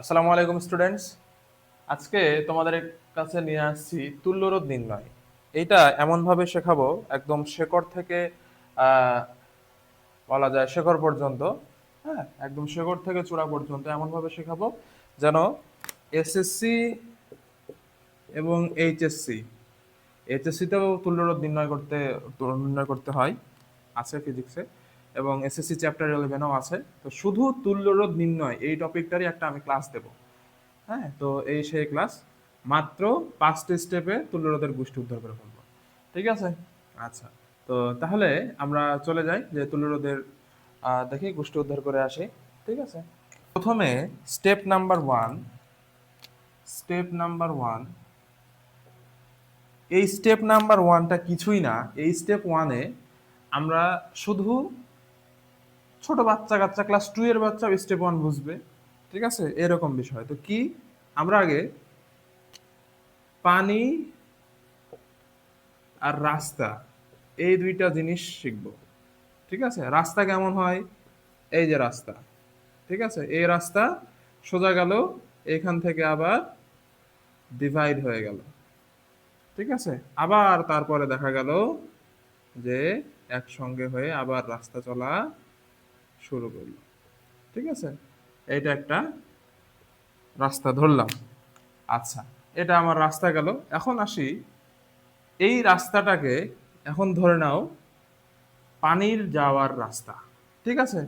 আসসালামু আলাইকুম স্টুডেন্টস। আজকে তোমাদের কাছে নিয়ে আসছি তুল্যরোধ নির্ণয়। এইটা এমনভাবে শেখাবো একদম শেকড় থেকে আহ, বলা যায় শেকড় পর্যন্ত। হ্যাঁ, একদম শেকড় থেকে চূড়া পর্যন্ত এমনভাবে শেখাবো যেন এসএসসি এবং এইচএসসিতেও তুল্যরোধ নির্ণয় করতে হয়, আছে ফিজিক্সে, এবং এসএসসি চ্যাপ্টার 11ও আছে। তো শুধু তুল্যরোধ নির্ণয় এই টপিকটারই একটা আমি ক্লাস দেবো। হ্যাঁ, তো এই সেই ক্লাস, মাত্র 5টি স্টেপে তুল্যরোধের গোষ্ঠী উদ্ধার করে ফেলবো। ঠিক আছে? আচ্ছা, তো তাহলে আমরা চলে যাই যে তুল্যরোধের দেখি গোষ্ঠী উদ্ধার করে আসি। ঠিক আছে, প্রথমে স্টেপ নাম্বার ওয়ান। এই স্টেপ নাম্বার ওয়ানটা কিছুই না। এই স্টেপ ওয়ানে আমরা শুধু ছোট বাচ্চা কাচ্চা ক্লাস 2 এর বাচ্চা স্টেপ ওয়ান বুঝবে। ঠিক আছে, এরকম বিষয়। তো কি, আমরা আগে পানি আর রাস্তা, এই দুইটা জিনিস শিখব। ঠিক আছে, রাস্তা কেমন হয়? এই যে রাস্তা, ঠিক আছে, এই রাস্তা সোজা গেল, এখান থেকে আবার ডিভাইড হয়ে গেল। ঠিক আছে, আবার তারপরে দেখা গেল যে একসঙ্গে হয়ে আবার রাস্তা চলা শুরু করলো। ঠিক আছে, এইটা একটা রাস্তা ধরলাম। আচ্ছা, এটা আমার রাস্তা গেল। এখন আসি, এই রাস্তাটাকে এখন ধরে নাও পানির যাওয়ার রাস্তা। ঠিক আছে,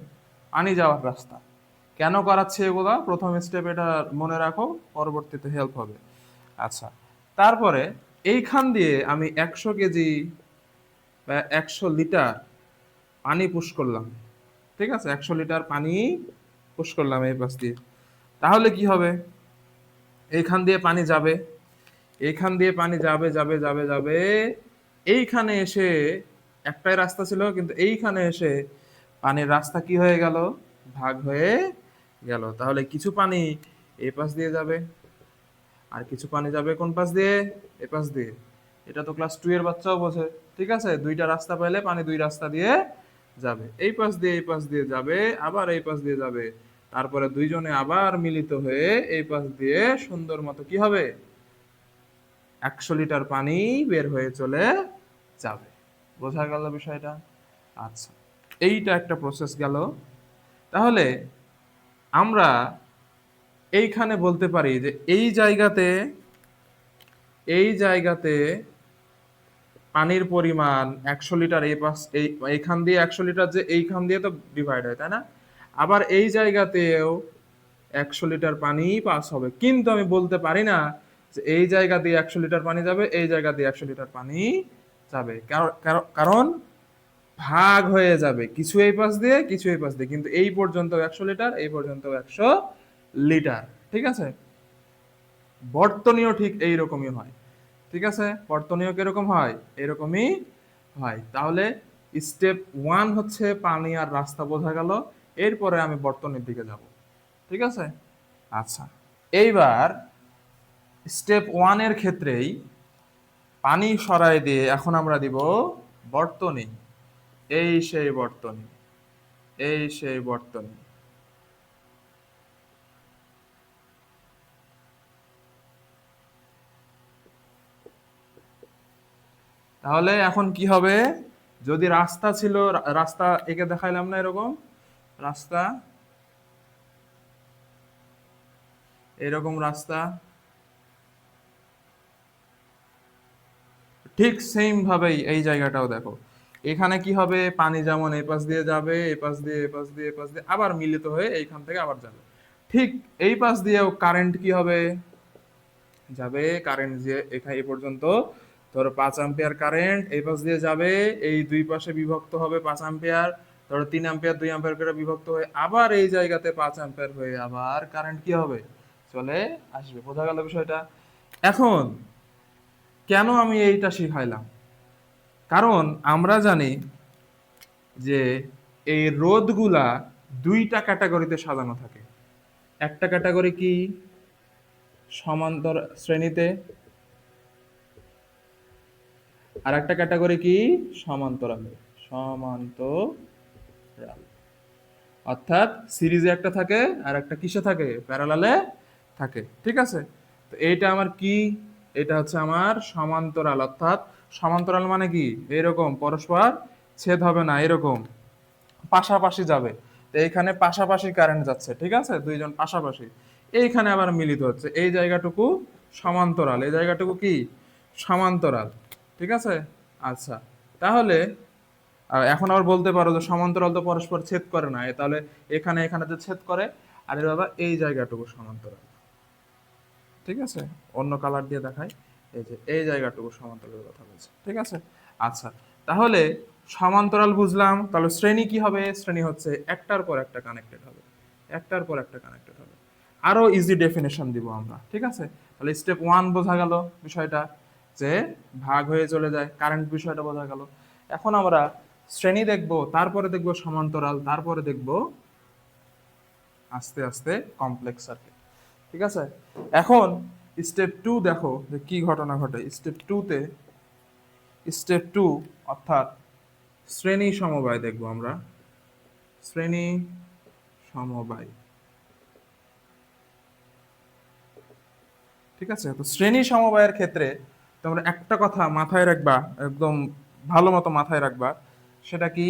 পানি যাওয়ার রাস্তা কেন করাচ্ছে এগুলা, প্রথম স্টেপ এটা মনে রাখো, পরবর্তীতে হেল্প হবে। আচ্ছা, তারপরে এইখান দিয়ে আমি 100 কেজি বা 100 লিটার পানি পুশ করলাম। ঠিক আছে, 100 লিটার পানি পুশ করলাম এই পাশ দিয়ে। তাহলে কি হবে? এইখান দিয়ে পানি যাবে, এইখান দিয়ে পানি যাবে যাবে যাবে যাবে, এইখানে এসে একটাই রাস্তা ছিল, কিন্তু এইখানে এসে পানির রাস্তা কি হয়ে গেল? ভাগ হয়ে গেল। তাহলে কিছু পানি এই পাশ দিয়ে যাবে, আর কিছু পানি যাবে কোন পাশ দিয়ে? এ পাশ দিয়ে। এটা তো ক্লাস 2 এর বাচ্চাও বোঝে। ঠিক আছে, দুইটা রাস্তা পাইলে পানি দুই রাস্তা দিয়ে যাবে, এই পাশ দিয়ে এই পাশ দিয়ে যাবে, আবার এই পাশ দিয়ে যাবে, তারপরে দুইজনে আবার মিলিত হয়ে এই পাশ দিয়ে সুন্দর মতো কি হবে? 100 লিটার পানি বের হয়ে চলে যাবে। বোঝা গেল বিষয়টা? আচ্ছা, এইটা একটা প্রসেস গেল। তাহলে আমরা এইখানে বলতে পারি যে এই জায়গাতে পানির পরিমাণ 100 লিটার, এই পাশ এইখান দিয়ে 100 লিটার, যে এইখান দিয়ে তো ডিভাইড হয়, তাই না? আবার এই জায়গাতেও 100 লিটার পানি পাস হবে, কিন্তু আমি বলতে পারি না যে এই জায়গা দিয়ে 100 লিটার পানি যাবে, এই জায়গা দিয়ে 100 লিটার পানি যাবে। কারণ ভাগ হয়ে যাবে, কিছু এই পাশ দিয়ে কিছু এই পাশ দিয়ে, কিন্তু এই পর্যন্ত 100 লিটার, এই পর্যন্ত 100 লিটার। ঠিক আছে, বর্তনীয় ঠিক এইরকমই হয়। ঠিক আছে, বর্তনীয় কিরকম হয়? এরকমই হয়। তাহলে স্টেপ ওয়ান হচ্ছে পানি আর রাস্তা, বোঝা গেল। এরপরে আমি বর্তনীর দিকে যাব। ঠিক আছে, আচ্ছা, এইবার স্টেপ ওয়ানের ক্ষেত্রেই পানি সরায় দিয়ে এখন আমরা দিব বর্তনী। এই সেই বর্তনী, এই সেই বর্তনী। তাহলে এখন কি হবে? যদি রাস্তা ছিল, রাস্তা একে দেখাইলাম না এরকম রাস্তা, এরকম রাস্তা, ঠিক সেম ভাবেই এই জায়গাটাও দেখো। এখানে কি হবে? পানি যেমন এই পাশ দিয়ে যাবে, এই পাশ দিয়ে, এই পাশ দিয়ে, এই পাশ দিয়ে, আবার মিলিত হয়ে এইখান থেকে আবার যাবে। ঠিক এই পাশ দিয়েও কারেন্ট কি হবে? যাবে কারেন্ট, যে এখানে এই পর্যন্ত ধরো 5 অ্যাম্পিয়ার কারেন্ট এই পাশ দিয়ে যাবে, এই দুই পাশে বিভক্ত হবে 5 অ্যাম্পিয়ার, ধরো 3 অ্যাম্পিয়ার 2 অ্যাম্পিয়ার করে বিভক্ত হয়ে আবার এই জায়গাতে 5 অ্যাম্পিয়ার হয়ে আবার কারেন্ট কি হবে? চলে আসবে। বোঝা গেল বিষয়টা? এখন কেন আমি এইটা শিখাইলাম? কারণ আমরা জানি যে এই রোধগুলা দুইটা ক্যাটাগরিতে সাজানো থাকে। একটা ক্যাটাগরি কি? সমান্তর শ্রেণীতে। আর একটা ক্যাটাগরি কি? সমান্তরালে। সমান্তরাল। অর্থাৎ সিরিজে একটা থাকে আর একটা কিসে থাকে, প্যারালালে থাকে। ঠিক আছে, তো এইটা আমার কি, এটা হচ্ছে আমার সমান্তরাল। অর্থাৎ সমান্তরাল মানে কি, এরকম পরস্পর ছেদ হবে না, এরকম পাশাপাশি যাবে। তো এইখানে পাশাপাশি কারেন্ট যাচ্ছে, ঠিক আছে, দুইজন পাশাপাশি। এইখানে আবার মিলিত হচ্ছে, এই জায়গাটুকু সমান্তরাল, এই জায়গাটুকু কি সমান্তরাল। ঠিক আছে, আচ্ছা, তাহলে এখন আবার বলতে পারো যে সমান্তরাল তো পরস্পর ছেদ করে না, তাহলে এখানে এখানে যে ছেদ করে, আর এর বাবা এই জায়গাটুকু সমান্তরাল। ঠিক আছে, অন্য কালার দিয়ে দেখাই, এই যে এই জায়গাটুকু সমান্তরালের কথা বলছে। ঠিক আছে, আচ্ছা, তাহলে সমান্তরাল বুঝলাম, তাহলে শ্রেণী কি হবে, শ্রেণী হচ্ছে একটার পর একটা কানেক্টেড হবে, একটার পর একটা কানেক্টেড হবে। আরো ইজি ডেফিনেশন দিব আমরা। ঠিক আছে, তাহলে স্টেপ 1 বোঝা গেল বিষয়টা, যে ভাগ হয়ে চলে যায়, কারেন্ট বিষয়টা বোঝা গেল। এখন আমরা শ্রেণী দেখব, তারপরে দেখব সমান্তরাল, তারপরে দেখব আস্তে আস্তে কমপ্লেক্স সার্কিট। ঠিক আছে, এখন স্টেপ 2 দেখো যে কি ঘটনা ঘটে। স্টেপ 2 অর্থাৎ শ্রেণী সমবায় দেখব আমরা, শ্রেণী সমবায়। ঠিক আছে, তো শ্রেণী সমবায়ের ক্ষেত্রে তোমরা একটা কথা মাথায় রাখবা, একদম ভালো মতো মাথায় রাখবা, সেটা কি,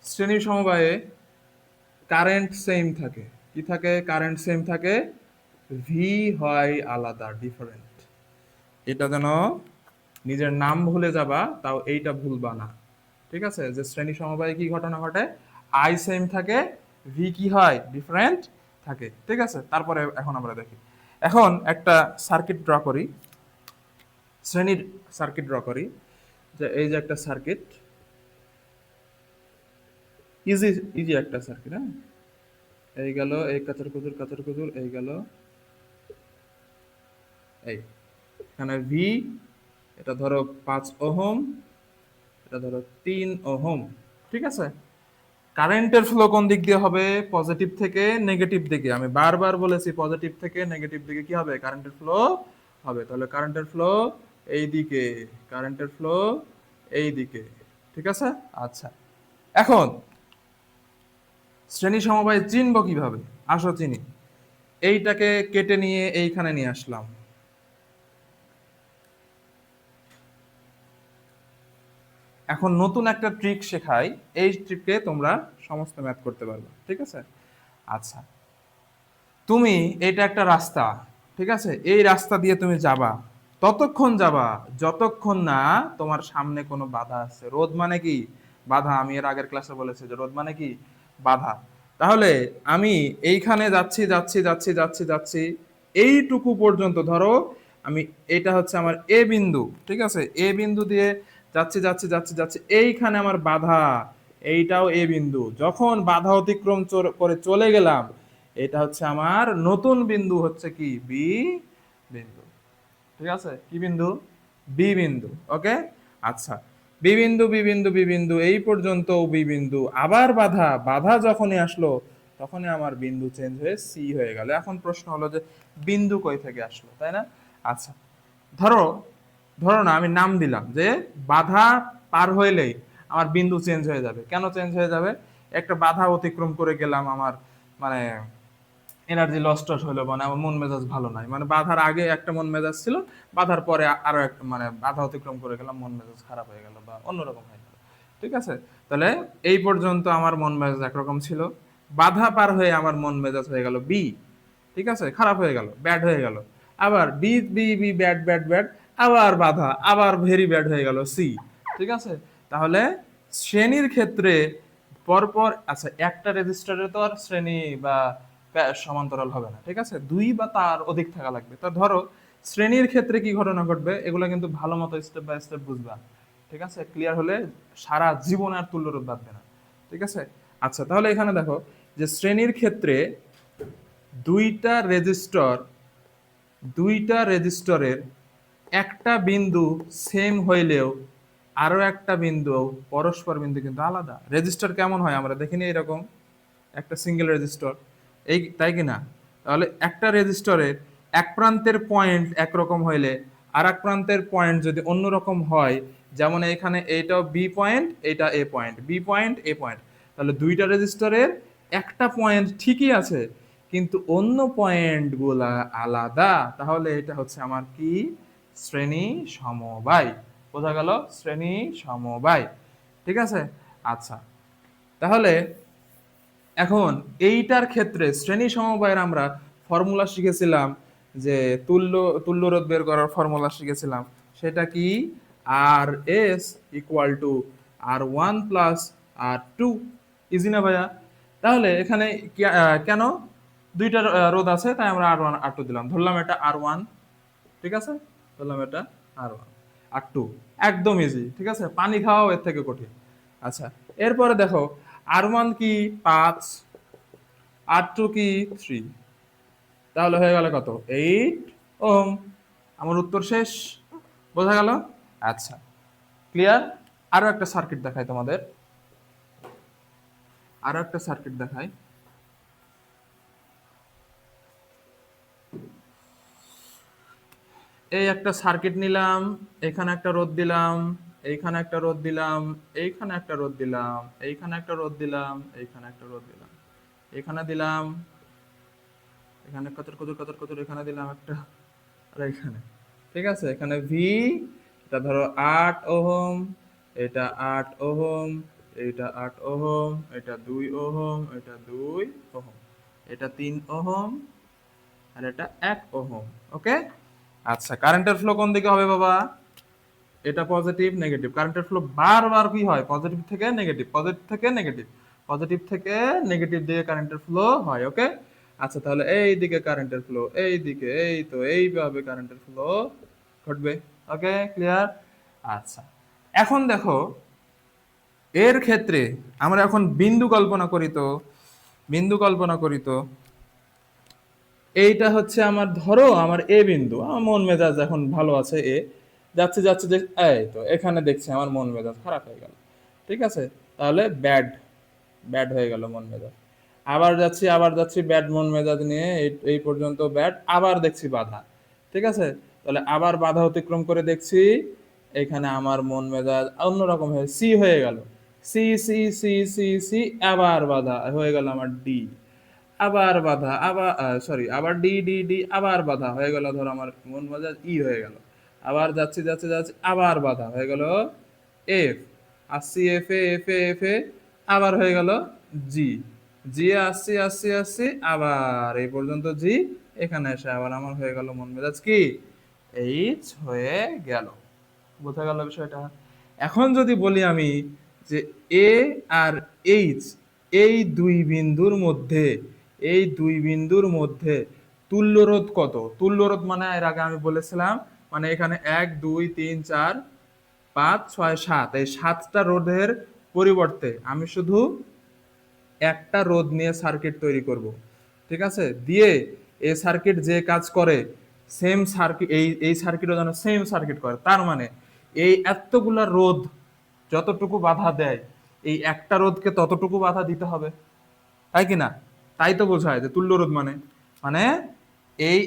শ্রেণী সমবায়ে কারেন্ট সেম থাকে। কি থাকে, কারেন্ট সেম থাকে, ভি হয় আলাদা, ডিফারেন্ট। এটা যেন নিজের নাম ভুলে যাবা, তাও এইটা ভুলবা না। ঠিক আছে, যে শ্রেণী সমবায়ে কি ঘটনা ঘটে, আই সেম থাকে, ভি কি হয়, ডিফারেন্ট থাকে। ঠিক আছে, তারপরে এখন আমরা দেখি, এখন একটা সার্কিট ড্র করি, শ্রেণীর সার্কিট ড্র করি, যে এই যে একটা সার্কিট, ইজি ইজি একটা সার্কিট। হ্যাঁ, এই গেল, এই কাচর কুচুর কাচর কুচুর, এই গেল, এই এখানে ভি, এটা ধরো 5 ওহম, এটা ধরো 3 ওহম। ঠিক আছে, কারেন্টের ফ্লো কোন দিক দিয়ে হবে, পজিটিভ থেকে নেগেটিভ দিকে। আমি বারবার বলেছি পজিটিভ থেকে নেগেটিভ দিকে কি হবে, কারেন্টের ফ্লো হবে। তাহলে কারেন্টের ফ্লো এই দিকে, কারেন্টের ফ্লো এই দিকে। ঠিক আছে, আচ্ছা, এখন শ্রেণী সমবায় চিনব কিভাবে, আসো চিনি। এইটাকে কেটে নিয়ে এইখানে নিয়ে আসলাম। এখন নতুন একটা ট্রিক শেখাই, এই ট্রিকে তোমরা সমস্ত ম্যাথ করতে পারবে। ঠিক আছে, আচ্ছা, তুমি, এটা একটা রাস্তা, ঠিক আছে, এই রাস্তা দিয়ে তুমি যাবা, ততক্ষণ যাবা যতক্ষণ না তোমার সামনে কোনো বাধা আছে। রোধ মানে কি, বাধা। আমি এর আগের ক্লাসে বলেছি যে রোধ মানে কি, বাধা। তাহলে আমি এইখানে যাচ্ছি যাচ্ছি যাচ্ছি যাচ্ছি যাচ্ছি, এইটুকু পর্যন্ত ধরো, আমি, এটা হচ্ছে আমার এ বিন্দু। ঠিক আছে, এ বিন্দু দিয়ে যাচ্ছি যাচ্ছি যাচ্ছি যাচ্ছি, এইখানে আমার বাধা, এইটাও এ বিন্দু। যখন বাধা অতিক্রম করে চলে গেলাম, এটা হচ্ছে আমার নতুন বিন্দু, হচ্ছে কি, বি বিন্দু। ঠিক আছে, কি বিন্দু, বি বিন্দু। ওকে, আচ্ছা, বি বিন্দু বি বিন্দু বি বিন্দু, এই পর্যন্ত বি বিন্দু। আবার বাধা, বাধা যখনই আসলো তখনই আমার বিন্দু চেঞ্জ হয়ে সি হয়ে গেল। এখন প্রশ্ন হলো যে বিন্দু কই থেকে আসলো, তাই না? আচ্ছা, ধরো, ধরো না, আমি নাম দিলাম যে বাধা পার হইলেই আমার বিন্দু চেঞ্জ হয়ে যাবে। কেন চেঞ্জ হয়ে যাবে, একটা বাধা অতিক্রম করে গেলাম, আমার মানে এনার্জি লস টস হলো, মানে আমার মন মেজাজ ভালো নাই, মানে বাধার আগে একটা মন মেজাজ ছিল, বাধার পরে আরো একটা, মানে বাধা অতিক্রম করে গেলাম, মন মেজাজ খারাপ হয়ে গেল বা অন্যরকম হয়ে গেল। ঠিক আছে, তাহলে এই পর্যন্ত আমার মন মেজাজ একরকম ছিল, বাধা পার হয়ে আমার মন মেজাজ হয়ে গেল বি। ঠিক আছে, খারাপ হয়ে গেল, ব্যাড হয়ে গেল। আবার B B B, bad bad bad, আবার বাধা, আবার ভেরি ব্যাড হয়ে গেল সি। ঠিক আছে, তাহলে শ্রেণীর ক্ষেত্রে পরপর, আচ্ছা, একটা রেজিস্টারে তো আর শ্রেণী বা সমান্তরাল হবে না। ঠিক আছে, দুই বা তার অধিক থাকা লাগবে। তা ধরো শ্রেণীর ক্ষেত্রে কি ঘটনা ঘটবে, এগুলো কিন্তু ভালো মতো স্টেপ বাই স্টেপ বুঝবা। ঠিক আছে, ক্লিয়ার হলে সারা জীবন আর তুল্যরূপ বাঁধবে না। ঠিক আছে, আচ্ছা, তাহলে এখানে দেখো যে শ্রেণীর ক্ষেত্রে দুইটা রেজিস্টর, দুইটা রেজিস্টরের একটা বিন্দু সেম হইলেও আরো একটা বিন্দু, পরস্পর বিন্দু কিন্তু আলাদা। রেজিস্টার কেমন হয় আমরা দেখিনি, এরকম একটা সিঙ্গেল রেজিস্টর, এই, তাই কি না? তাহলে একটা রেজিস্টরের এক প্রান্তের পয়েন্ট একরকম হইলে আর এক প্রান্তের পয়েন্ট যদি অন্যরকম হয়, যেমন এখানে এইটাও বি পয়েন্ট, এটা এ পয়েন্ট, বি পয়েন্ট এ পয়েন্ট, তাহলে দুইটা রেজিস্টরের একটা পয়েন্ট ঠিকই আছে, কিন্তু অন্য পয়েন্টগুলা আলাদা। তাহলে এটা হচ্ছে আমার কি? শ্রেণী সমবায়। বোঝা গেল? শ্রেণী সমবায়। ঠিক আছে? আচ্ছা, তাহলে এখন এইটার ক্ষেত্রে শ্রেণী সমবায়ের আমরা ফর্মুলা শিখেছিলাম, যে তুল্য রোধ বের করার ফর্মুলা শিখেছিলাম। সেটা কি? R S equal to R1 plus R2। Easy না ভাইয়া? তাহলে এখানে কেন দুইটা রোধ আছে, তাই আমরা R1 R2 দিলাম। ধরলাম এটা R1, ঠিক আছে, ধরলাম এটা R1 R2। একদম ইজি, ঠিক আছে, পানি খাওয়াও এর থেকে কঠিন। আচ্ছা, এরপরে দেখো R1 কি 5, R2 কি 3, তাহলে হয়ে গেল কত? 8 ওহম। আমার উত্তর শেষ। বোঝা গেল? আচ্ছা, ক্লিয়ার? আরো একটা সার্কিট দেখাই তোমাদের, আরো একটা সার্কিট দেখাই। এই একটা সার্কিট নিলাম, এখানে একটা রোধ দিলাম, এইখানে একটা রোধ দিলাম, এইখানে একটা রোধ দিলাম, এইখানে একটা রোধ দিলাম, এইখানে একটা রোধ দিলাম, এখানে দিলাম, এখানে কত কত কত কত, এখানে দিলাম একটা, আর এখানে, ঠিক আছে, এখানে ভি, এটা ধরো 8 ওহম, এটা 8 ওহম, এটা 8 ওহম, এটা 2 ওহম, এটা 2 ওহম, এটা 3 ওহম, আর এটা 1 ওহম। ওকে। আচ্ছা, কারেন্টের ফ্লো কোন দিকে হবে বাবা? এটা পজিটিভ নেগেটিভ। কারেন্টের ফ্লো বারবার কি হয়? পজিটিভ থেকে নেগেটিভ, পজিটিভ থেকে নেগেটিভ, পজিটিভ থেকে নেগেটিভ দিকে কারেন্টের ফ্লো হয়। ওকে। আচ্ছা, তাহলে এই দিকে কারেন্টের ফ্লো, এই দিকে, এই তো এইভাবে কারেন্টের ফ্লো ঘটবে। ওকে, ক্লিয়ার? আচ্ছা, এখন দেখো এর ক্ষেত্রে আমরা এখন বিন্দু কল্পনা করি তো, বিন্দু কল্পনা করি তো। এইটা হচ্ছে আমার, ধরো আমার এ বিন্দু, আমার মন মেজাজ এখন ভালো আছে, যাচ্ছে যাচ্ছে যে, এই তো এখানে দেখছি আমার মন মেজাজ খারাপ হয়ে গেল। ঠিক আছে, তাহলে ব্যাড, ব্যাড হয়ে গেল মন মেজাজ। আবার যাচ্ছি, আবার যাচ্ছি ব্যাড মন মেজাজ নিয়ে, এই পর্যন্ত ব্যাড, আবার দেখছি বাধা। ঠিক আছে, তাহলে আবার বাধা অতিক্রম করে দেখছি এখানে আমার মন মেজাজ অন্যরকম হয়ে সি হয়ে গেল। C C C C C, আবার বাধা হয়ে গেল আমার ডি, আবার বাধা, আবার সরি, আবার ডি ডি ডি, আবার বাধা হয়ে গেল, ধরো আমার মন মেজাজ ই হয়ে গেল। আবার যাচ্ছি যাচ্ছি যাচ্ছি, আবার বাধা হয়ে গেল এফ, আসছি F A F A F এ, আবার হয়ে গেল জি, জি আসছি আসছি আসছি, আবার এই পর্যন্ত জি, এখানে এসে আবার আমার হয়ে গেল মন মেজাজ কি? এইচ হয়ে গেল। বোঝা গেল বিষয়টা? এখন যদি বলি আমি যে এ আর এইচ, এই দুই বিন্দুর মধ্যে, এই দুই বিন্দুর মধ্যে তুল্যরোধ কত? তুল্যরোধ মানে এর আগে আমি বলেছিলাম, মানে এখানে 1 2 3 4 5 6 7, এই 7টা রোধের পরিবর্তে আমি শুধু একটা রোধ নিয়ে সার্কিট তৈরি করব। ঠিক আছে, দিয়ে এই সার্কিট যে কাজ করে, সেম সার্কিট, এই সার্কিটও যেন সেম সার্কিট করে। তার মানে এই এতগুলা রোধ যতটুকু বাধা দেয়, এই একটা রোধকে ততটুকু বাধা দিতে হবে, তাই কি না? তাই তো বোঝায় যে তুল্য রোধ মানে, মানে এই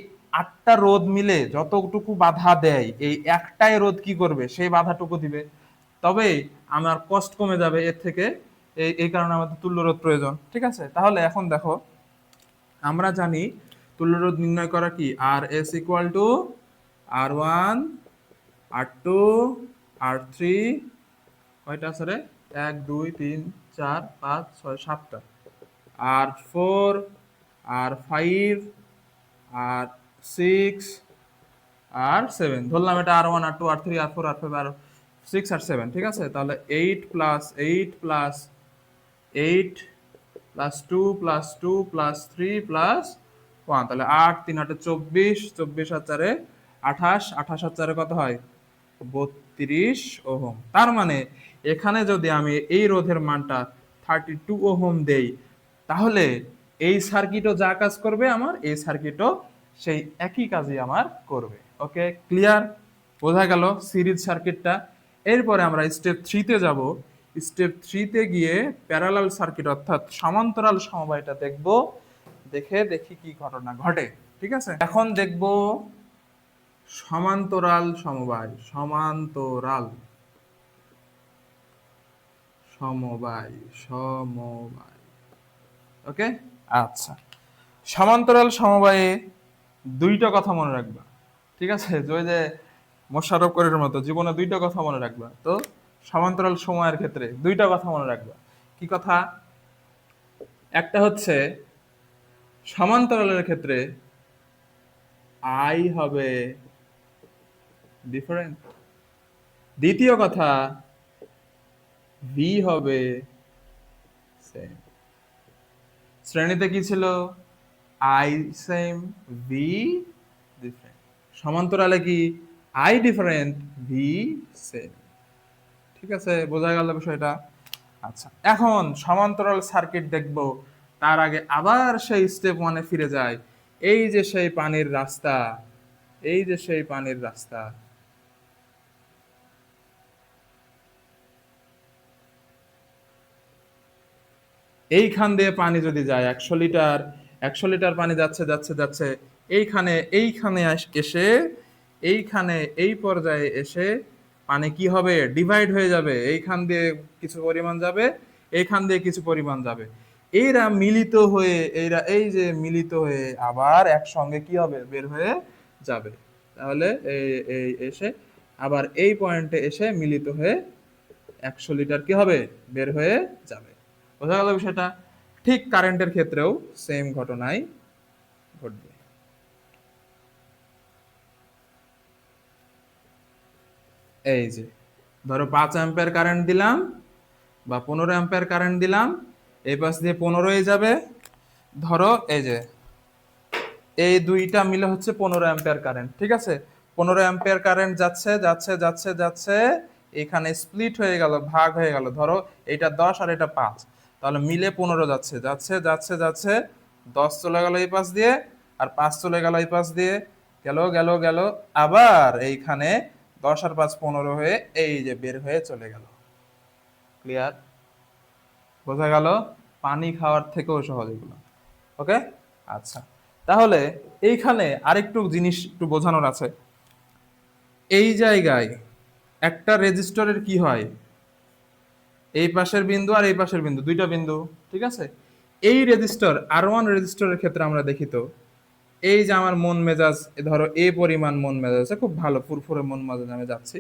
8টা রোধ মিলে যতটুকু বাধা দেয়, এই একটাই রোধ কি করবে? সেই বাধাটুকু দিবে। তবেই আমার কষ্ট কমে যাবে এর থেকে। এই কারণে আমাদের তুল্য রোধ প্রয়োজন। ঠিক আছে, তাহলে এখন দেখো আমরা জানি তুল্য রোধ নির্ণয় করা কি? R S equal to R1 R2 R3, কয়টা আছে রে? 1 2 3 4 5 6 7টা, R4 R5 R6 R7। ধরলাম এটা R1 R2 R3 R4 R5 R6 R7। ঠিক আছে, তাহলে 8+8+2+2+3+1, তাহলে 8 3 8 24, 24 আর 4 28, 28 আর 4 কত হয়? 32 ওহম। তার মানে এখানে যদি আমি এই রোধের মানটা 32 ওহম দেই, তাহলে এই সার্কিটও যা কাজ করবে আমার, এই সার্কিটও সেই একই কাজই আমার করবে। ওকে, ক্লিয়ার? বোঝা গেল সিরিজ সার্কিটটা। এরপরে আমরা স্টেপ 3-তে যাব। স্টেপ 3-তে গিয়ে প্যারালাল সার্কিট অর্থাৎ সমান্তরাল সমবায়টা দেখব, দেখে দেখি কি ঘটনা ঘটে। ঠিক আছে, এখন দেখব সমান্তরাল সমবায়। সমান্তরাল সমবায়, সমবায়। ওকে, আচ্ছা। সমান্তরাল সমবায়ে দুইটা কথা মনে রাখবা, ঠিক আছে? ওই যে মোশাররফ করিমের মতো জীবনে দুইটা কথা মনে রাখবা। তো সমান্তরাল সময়ের ক্ষেত্রে দুইটা কথা মনে রাখবা। কি কথা? একটা হচ্ছে সমান্তরালের ক্ষেত্রে আই হবে ডিফারেন্ট। দ্বিতীয় কথা, ভি হবে সেম। শ্রেণীতে কি ছিল? I same, V different. সমান্তরালে কি? I different, V same. ঠিক আছে, বোঝা গেল বিষয়টা? আচ্ছা, এখন সমান্তরাল সার্কিট দেখব, তার আগে আবার সেই স্টেপ ওয়ানে ফিরে যায়। এই যে সেই পানির রাস্তা, এই যে সেই পানির রাস্তা, এইখান দিয়ে পানি যদি যায় 100 লিটার, 100 লিটার পানি যাচ্ছে যাচ্ছে যাচ্ছে, এইখানে এইখানে এসে, এইখানে এই পর্যায়ে এসে পানি কি হবে? ডিভাইড হয়ে যাবে। এইখান দিয়ে কিছু পরিমাণ যাবে, এইখান দিয়ে কিছু পরিমাণ যাবে। এরা মিলিত হয়ে, এরা এই যে মিলিত হয়ে আবার একসঙ্গে কি হবে? বের হয়ে যাবে। তাহলে এই এই এসে আবার এই পয়েন্টে এসে মিলিত হয়ে 100 লিটার কি হবে? বের হয়ে যাবে। বোঝা গেল বিষয়টা? ঠিক কারেন্টের ক্ষেত্রেও সেম ঘটনাই ঘটবে। এই যে ধরো 5 অ্যাম্পিয়ার কারেন্ট দিলাম বা 15 অ্যাম্পিয়ার কারেন্ট দিলাম, এই পাশ দিয়ে 15 যাবে। ধরো এই যে এই দুইটা মিলে হচ্ছে 15 অ্যাম্পিয়ার কারেন্ট, ঠিক আছে? 15 অ্যাম্পিয়ার কারেন্ট যাচ্ছে যাচ্ছে যাচ্ছে যাচ্ছে, এখানে স্প্লিট হয়ে গেল, ভাগ হয়ে গেল। ধরো এটা 10 আর এটা 5, তাহলে মিলে 15 যাচ্ছে যাচ্ছে যাচ্ছে যাচ্ছে, 10 চলে গেল এই পাশ দিয়ে, আর 5 চলে গেল এই পাশ দিয়ে, গেল গেল গেল, আবার এইখানে 10 আর 5 15 হয়ে এই যে বের হয়ে চলে গেল। ক্লিয়ার? বোঝা গেল? পানি খাওয়ার থেকেও সহজ এগুলো। ওকে, আচ্ছা। তাহলে এইখানে আরেকটু জিনিস একটু বোঝানোর আছে। এই জায়গায় একটা রেজিস্টরের কি হয়? এই পাশের বিন্দু আর এই পাশের বিন্দু, দুইটা বিন্দু, ঠিক আছে? এই রেজিস্টর R1 রেজিস্টরের ক্ষেত্রে আমরা দেখি তো, এই যে আমার মন মেজাজ, ধরো এ পরিমাণ মন মেজাজ আছে, খুব ভালো ফুরফুরে মন মেজাজ, আমি যাচ্ছি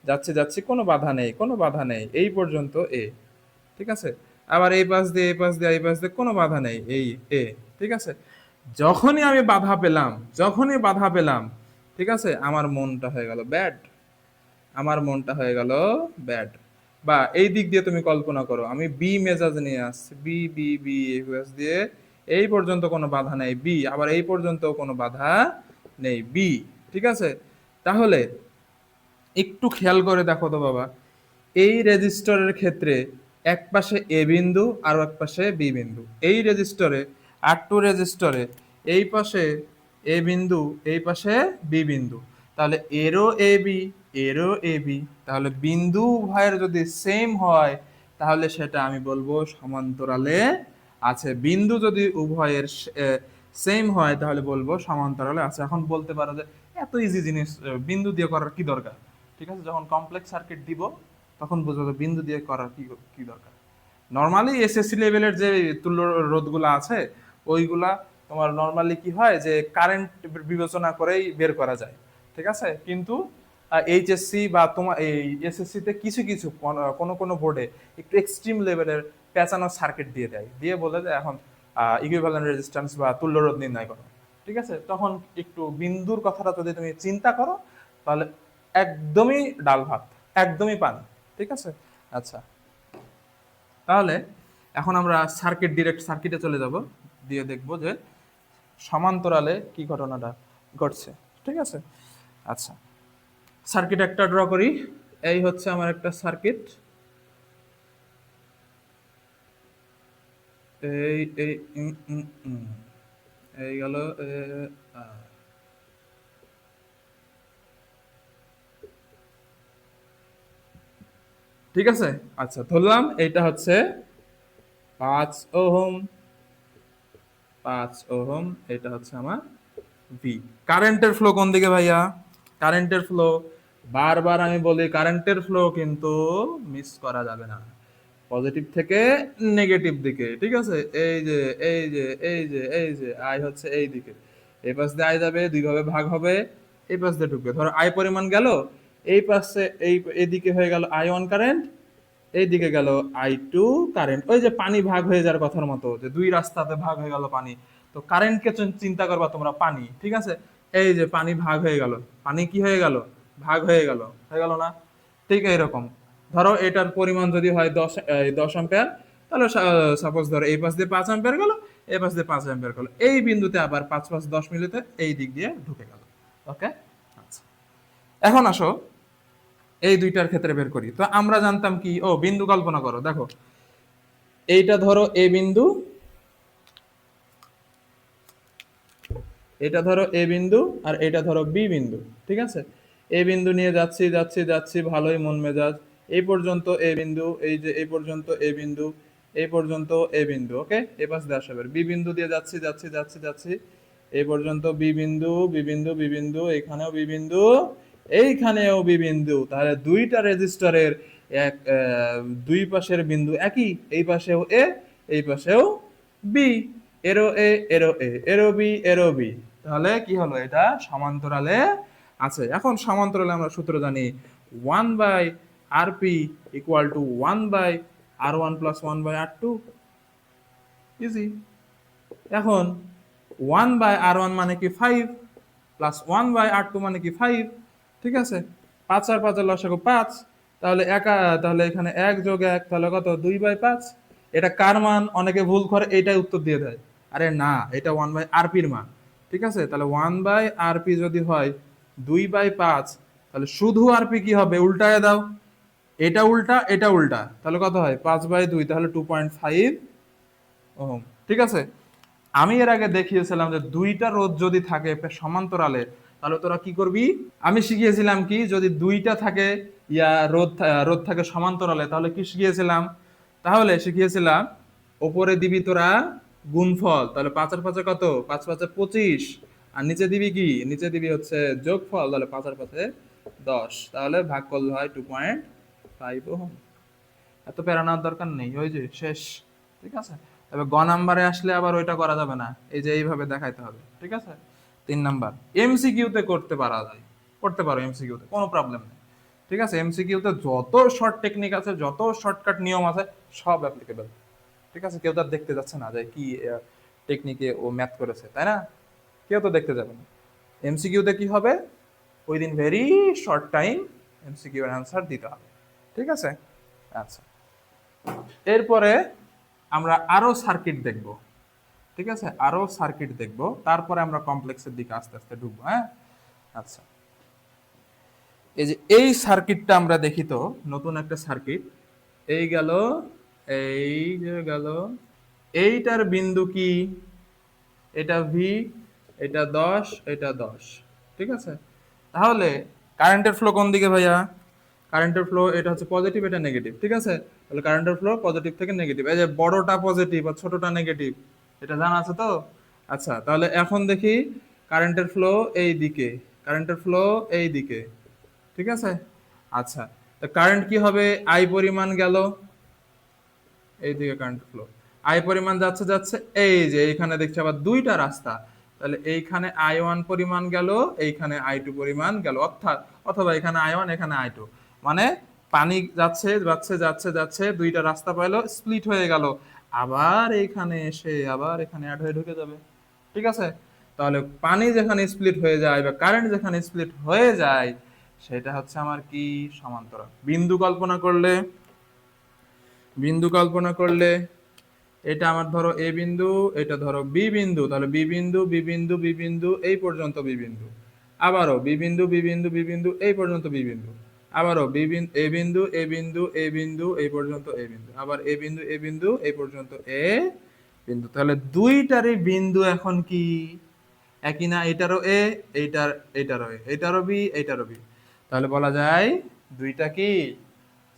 যাচ্ছি যাচ্ছি, কোনো বাধা নেই, কোনো বাধা নেই, এই পর্যন্ত এ, ঠিক আছে? আবার এই পাশ দিয়ে এই পাশ দিয়ে এই পাশ দিয়ে কোনো বাধা নেই, এই এ, ঠিক আছে? যখনই আমি বাধা পেলাম, যখনই বাধা পেলাম, ঠিক আছে, আমার মনটা হয়ে গেল ব্যাড, আমার মনটা হয়ে গেল ব্যাড। বা এই দিক দিয়ে তুমি কল্পনা করো, আমি বি মেজাজ নিয়ে আসছি, বি বি বি এই পাশ দিয়ে এই পর্যন্ত কোনো বাধা নেই, বি, আবার এই পর্যন্ত কোনো বাধা নেই, বি, ঠিক আছে? তাহলে একটু খেয়াল করে দেখো তো বাবা, এই রেজিস্টরের ক্ষেত্রে এক পাশে এ বিন্দু আর এক পাশে বি বিন্দু। এই রেজিস্টরে R2 রেজিস্টরে এই পাশে এ বিন্দু, এই পাশে বি বিন্দু। তাহলে এরও এ বি, এরও এ বি, তাহলে বিন্দু উভয়ের যদি সেম হয়, তাহলে সেটা আমি বলবো সমান্তরালে আছে। বিন্দু যদি উভয়ের সেম হয়, তাহলে বলবো সমান্তরালে আছে। এখন বলতে পারো যে এত ইজি জিনিস বিন্দু দিয়ে করার কি দরকার? ঠিক আছে, যখন কমপ্লেক্স সার্কিট দিব তখন বুঝবো যে বিন্দু দিয়ে করার কি কি দরকার। নর্মালি এসএসসি লেভেলের যে তুল্য রোধগুলা আছে, ওইগুলা তোমার নর্মালি কি হয় যে কারেন্ট বিবেচনা করেই বের করা যায়, ঠিক আছে? কিন্তু এইচএসসি বা তোমার এই এসএসসি তে কিছু কিছু কোনো কোনো বোর্ডে একটু এক্সট্রিম লেভেলের পেঁচানো সার্কিট দিয়ে দেয়, দিয়ে বলে যে এখন ইকুইভ্যালেন্ট রেজিস্ট্যান্স বা তুল্য রোধ নির্ণয় করো, ঠিক আছে? তখন একটু বিন্দুর কথাটা যদি তুমি চিন্তা করো, তাহলে একদমই ডাল ভাত, একদমই পানি, ঠিক আছে? আচ্ছা, তাহলে এখন আমরা সার্কিট, ডিরেক্ট সার্কিটে চলে যাব, দিয়ে দেখব যে সমান্তরালে কি ঘটনাটা ঘটছে, ঠিক আছে? আচ্ছা, সার্কিট একটা ড্র করি। এই হচ্ছে আমার একটা সার্কিট, এই এই এই গেল ঠিক আছে। আচ্ছা, ধরলাম এইটা হচ্ছে 5 ওহম, 5 ওহম, এটা হচ্ছে আমার ভি। কারেন্টের ফ্লো কোন দিকে ভাইয়া? কারেন্টের ফ্লো, বারবার আমি বলি কারেন্টের ফ্লো কিন্তু মিস করা যাবে না। পজিটিভ থেকে নেগেটিভ দিকে, ঠিক আছে। এই যে এই যে এই যে এই যে আই হচ্ছে এই দিকে, এই পাশ দিয়ে আই যাবে, দুই ভাবে ভাগ হবে, এই পাশ দিয়ে ঢুকবে। ধরো আই পরিমাণ গেল এই পাশে, এই এদিকে হয়ে গেল আই ওয়ান কারেন্ট, এইদিকে গেল আই টু কারেন্ট। ওই যে পানি ভাগ হয়ে যাওয়ার কথার মতো, যে দুই রাস্তাতে ভাগ হয়ে গেল পানি, তো কারেন্টকে চিন্তা করবা তোমরা পানি, ঠিক আছে। এই যে পানি ভাগ হয়ে গেল, পানি কি হয়ে গেল, ভাগ হয়ে গেল না? ঠিক এইরকম ধরো এটার পরিমাণ যদি হয় 10 অ্যাম্পিয়ার, তাহলে সাপোজ ধরো এই পাশ দিয়ে 5 অ্যাম্পিয়ার গেল, এই পাশ দিয়ে 5 অ্যাম্পিয়ার গেল, এই বিন্দুতে আবার 5 5 10 মিলিতে এই দিক দিয়ে ঢুকে গেল। ওকে, আচ্ছা। এখন আসো এই দুইটার ক্ষেত্রে বের করি। তো আমরা জানতাম কি, ও বিন্দু কল্পনা করো, দেখো এইটা ধরো এ বিন্দু, এটা ধরো এ বিন্দু, আর এটা ধরো বি বিন্দু, ঠিক আছে। এ বিন্দু নিয়ে যাচ্ছি যাচ্ছি যাচ্ছি, ভালোই মন মেজাজ, এই পর্যন্ত এ বিন্দু, এই যে এই পর্যন্ত এ বিন্দু, এই পর্যন্ত এ বিন্দু, ওকে। এ পাশ দিয়ে আসবে বি বিন্দু দিয়ে যাচ্ছি যাচ্ছি যাচ্ছি যাচ্ছি, এই পর্যন্ত বি বিন্দু, বি বিন্দু, বি বিন্দু, এখানেও বি বিন্দু, এইখানেও বি বিন্দু। তাহলে দুইটা রেজিস্টারের এক দুই পাশের বিন্দু একই, এই পাশেও এ, এই পাশেও বি, এরো এ এরো এ, এরো বি এরো বি, তাহলে কি হলো, এটা সমান্তরালে আছে। এখন সমান্তরালে আমরা সূত্র জানি, 1/rp equal to 1/r1 plus 1/r2, easy. এখন 1/r1 মানে কি 5, প্লাস 1/r2 মানে কি 5, ঠিক আছে। 5 আর 5 এর লসাগু 5, তাহলে তাহলে এখানে 1 যোগ 1 তাহলে কত, 2/5। এটা কার মান, অনেকে ভুল করে এটাই উত্তর দিয়ে দেয়, আরে না, এটা 1/rp এর মান, ঠিক আছে। তাহলে 1/rp যদি হয় 2/5, তাহলে শুধু আরপি কি হবে, উল্টায় দাও, এটা উল্টা এটা উল্টা, তাহলে কত হয় 5/2, তাহলে 2.5 ওহম, ঠিক আছে। আমি এর আগে দেখিয়েছিলাম যে দুইটা রোধ যদি থাকে সমান্তরালে, তাহলে তোরা কি করবি। আমি শিখিয়েছিলাম কি, যদি দুইটা থাকে রোধ থাকে সমান্তরালে, তাহলে কি শিখিয়েছিলাম, তাহলে শিখিয়েছিলাম ওপরে দিবি তোরা গুণফল, তাহলে 5 আর 5 কত, 5 5 25, আর নিচে দিবি কি, নিচে দিবি হচ্ছে যোগফল, তাহলে 5 আর 5 10, তাহলে ভাগ করলে হয় 2.5 ওহম। এত প্যারা নেওয়ার দরকার নেই, ওই যে শেষ, ঠিক আছে। তবে গ নাম্বারে আসলে আবার ওইটা করা যাবে না, এই যে এইভাবে দেখাইতে হবে, ঠিক আছে। 3 নাম্বার এমসিকিউতে করতে পারা যায়, করতে পারো এমসিকিউতে, কোনো প্রবলেম নেই, ঠিক আছে। এমসিকিউতে যত শর্ট টেকনিক আছে, যত শর্টকাট নিয়ম আছে, সব অ্যাপ্লিকেবল, ঠিক আছে। কেউ তো আর দেখতে যাচ্ছে না যে কি টেকনিকে ও ম্যাথ করেছে, তাই না, কেউ তো দেখতে যাবে না। এমসিকিউতে কি হবে, ওই দিন ভেরি শর্ট টাইম এমসিকিউ এর অ্যান্সার দিতে হবে, ঠিক আছে। আচ্ছা, এরপরে আমরা আরো সার্কিট দেখব, ঠিক আছে, আরো সার্কিট দেখব, তারপরে আমরা কমপ্লেক্সের দিকে আস্তে আস্তে ঢুকবো, হ্যাঁ। আচ্ছা, এই যে এই সার্কিটটা আমরা দেখি, তো নতুন একটা সার্কিট, এই গেল, এই যে গেল, এইটার বিন্দু কি, এটা ভি, এটা 10, এটা 10, ঠিক আছে। তাহলে কারেন্টের ফ্লো কোন দিকে ভাইয়া, কারেন্টের ফ্লো এটা হচ্ছে পজিটিভ, এটা নেগেটিভ, ঠিক আছে। তাহলে কারেন্টের ফ্লো পজিটিভ থেকে নেগেটিভ, এই যে বড়টা পজিটিভ আর ছোটটা নেগেটিভ, এটা জানা আছে তো। আচ্ছা, তাহলে এখন দেখি কারেন্টের ফ্লো এই দিকে, কারেন্টের ফ্লো এই দিকে, ঠিক আছে। আচ্ছা, তো কারেন্ট কি হবে, আই পরিমাণ গেল এইদিকে, কারেন্ট ফ্লো আই পরিমাণ যাচ্ছে যাচ্ছে, এই যে এইখানে দেখছি আবার দুইটা রাস্তা, তাহলে এইখানে আই ওয়ান পরিমাণ গেল, এইখানে আই টু পরিমাণ গেল, অর্থাৎ অথবা এখানে আই ওয়ান এখানে আই টু, মানে পানি যাচ্ছে যাচ্ছে যাচ্ছে যাচ্ছে, দুইটা রাস্তা পাইলো, স্প্লিট হয়ে গেল, আবার এইখানে এসে আবার এখানে অ্যাড হয়ে ঢুকে যাবে, ঠিক আছে। তাহলে পানি যেখানে স্প্লিট হয়ে যায় বা কারেন্ট যেখানে স্প্লিট হয়ে যায়, সেটা হচ্ছে আমার কি, সমান্তরাল। বিন্দু কল্পনা করলে, বিন্দু কল্পনা করলে এটা আমার ধরো এ বিন্দু, এটা ধরো বি বিন্দু, তাহলে বি বিন্দু বি বিন্দু বি বিন্দু এই পর্যন্ত বি বিন্দু, আবারও বি বিন্দু বি বিন্দু বি বিন্দু এই পর্যন্ত বি বিন্দু, আবারও বি বিন্দু এ বিন্দু এ বিন্দু এ বিন্দু এই পর্যন্ত এ বিন্দু, আবার এ বিন্দু এ বিন্দু এই পর্যন্ত এ বিন্দু। তাহলে দুইটারই বিন্দু এখন কি একই না, এটারও এ, এইটার এইটারও এ, এইটারও বি এইটারও বি, তাহলে বলা যায় দুইটা কি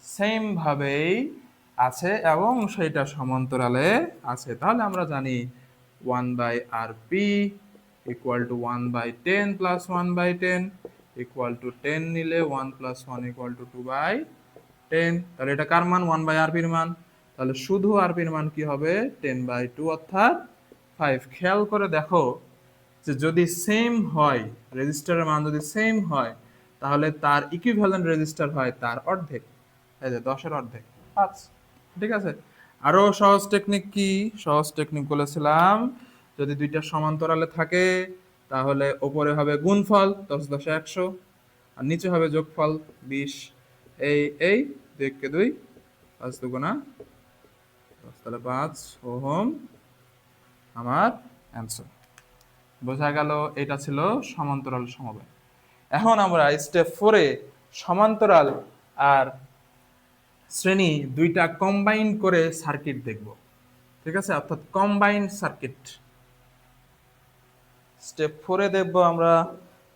সেম ভাবেই আছে এবং সেটা সমান্তরালে আছে। তাহলে আমরা জানি 1/rp equal to 1/10 plus 1/10 equal to 10 নিলে 1 প্লাস 1 ইকুয়াল টু 2/10। তাহলে এটা কার মান, 1/rp এর মান। তাহলে শুধু আরপির মান কি হবে 10/2 অর্থাৎ 5। খেয়াল করে দেখো যে যদি সেম হয়, রেজিস্টারের মান যদি সেম হয়, তাহলে তার ইকুইভ্যালেন্ট রেজিস্টার হয় তার অর্ধেক। এই যে 10-এর অর্ধেক 5। ঠিক আছে। আরো সহজ টেকনিক কি? সহজ টেকনিক বলেছিলাম, যদি দুইটা সমান্তরালে থাকে তাহলে ওপরে হবে গুণফল 10 10 100, আর নিচে হবে যোগফল 20। এই 2 কে 2, 5 দুগুণা 10, তাহলে 5 ওহম আমার অ্যান্সার। বোঝা গেল এটা ছিল সমান্তরাল সমবায়। এখন আমরা স্টেপ 4-এ সমান্তরাল আর শ্রেণী দুইটা কম্বাইন করে সার্কিট দেখব। ঠিক আছে, অর্থাৎ কম্বাইন্ড সার্কিট। স্টেপ 4-এ দেখব আমরা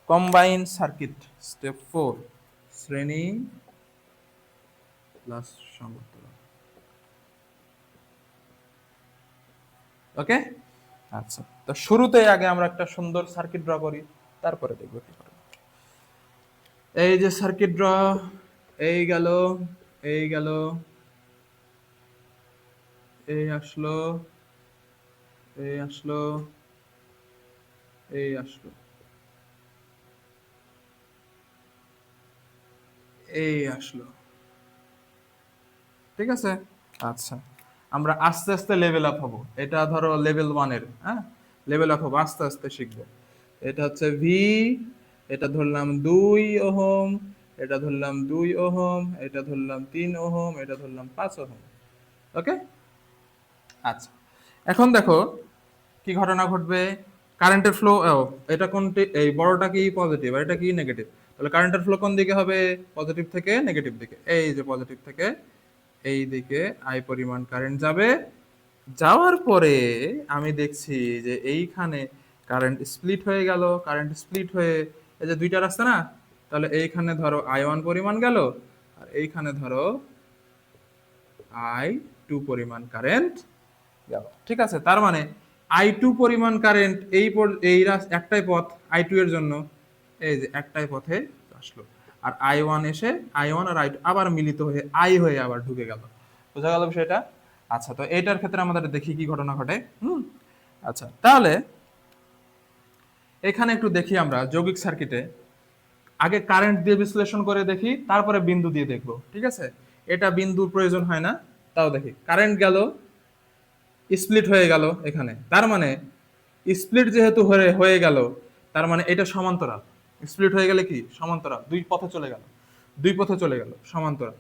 কম্বাইন্ড সার্কিট। স্টেপ 4, শ্রেণী প্লাস সমান্তরাল। ওকে, আচ্ছা। তো শুরুতে আগে আমরা একটা সুন্দর সার্কিট ড্র করি, তারপরে দেখব কি করে। এই যে সার্কিট ড্র, এই গেল, এই গেল, এই আসলো, এই আসলো, এই আসলো, এই আসলো। ঠিক আছে, আচ্ছা। আমরা আস্তে আস্তে লেভেল আপ হবো। এটা ধরো লেভেল 1-এর, হ্যাঁ, লেভেল আপ হবো, আস্তে আস্তে শিখবো। এটা হচ্ছে ভি, এটা ধরলাম 2 ওহম, এটা ধরলাম 2 ওহম, এটা ধরলাম 3 ওহম, এটা ধরলাম 5 ওহম। ওকে, আচ্ছা। এখন দেখো কি ঘটনা ঘটবে। কারেন্টের ফ্লো, এটা কোনটি, এই বড়টা কি পজিটিভ আর এটা কি নেগেটিভ, তাহলে কারেন্টের ফ্লো কোন দিকে হবে? পজিটিভ থেকে নেগেটিভ দিকে। এই যে পজিটিভ থেকে এই দিকে আই পরিমাণ কারেন্ট যাবে। যাওয়ার পরে আমি দেখছি যে এইখানে কারেন্ট স্প্লিট হয়ে গেল। কারেন্ট স্প্লিট হয়ে এই যে দুইটা রাস্তা না, তাহলে এইখানে ধরো I1 পরিমাণ গেল, আর এইখানে ধরো I2 পরিমাণ কারেন্ট গেল। ঠিক আছে, তার মানে I2 পরিমাণ কারেন্ট এই একটাই পথ I2 এর জন্য, এই যে একটাই পথে আসলো। আর I1 এসে I1 আর I2 আবার মিলিত হয়ে I হয়ে আবার ঢুকে গেল। বোঝা গেল বিষয়টা? আচ্ছা, তো এইটার ক্ষেত্রে আমাদের দেখি কি ঘটনা ঘটে। আচ্ছা, তাহলে এখানে একটু দেখি আমরা যৌগিক সার্কিটে আগে কারেন্ট দিয়ে বিশ্লেষণ করে দেখি, তারপরে বিন্দু দিয়ে দেখব। ঠিক আছে, এটা বিন্দুর প্রয়োজন হয় না, তাও দেখি। কারেন্ট গেল, স্প্লিট হয়ে গেল এখানে, তার মানে স্প্লিট যেহেতু হয়ে গেল, তার মানে এটা সমান্তরাল। স্প্লিট হয়ে গেলে কি সমান্তরাল, দুই পথে চলে গেল, দুই পথে চলে গেল, সমান্তরাল।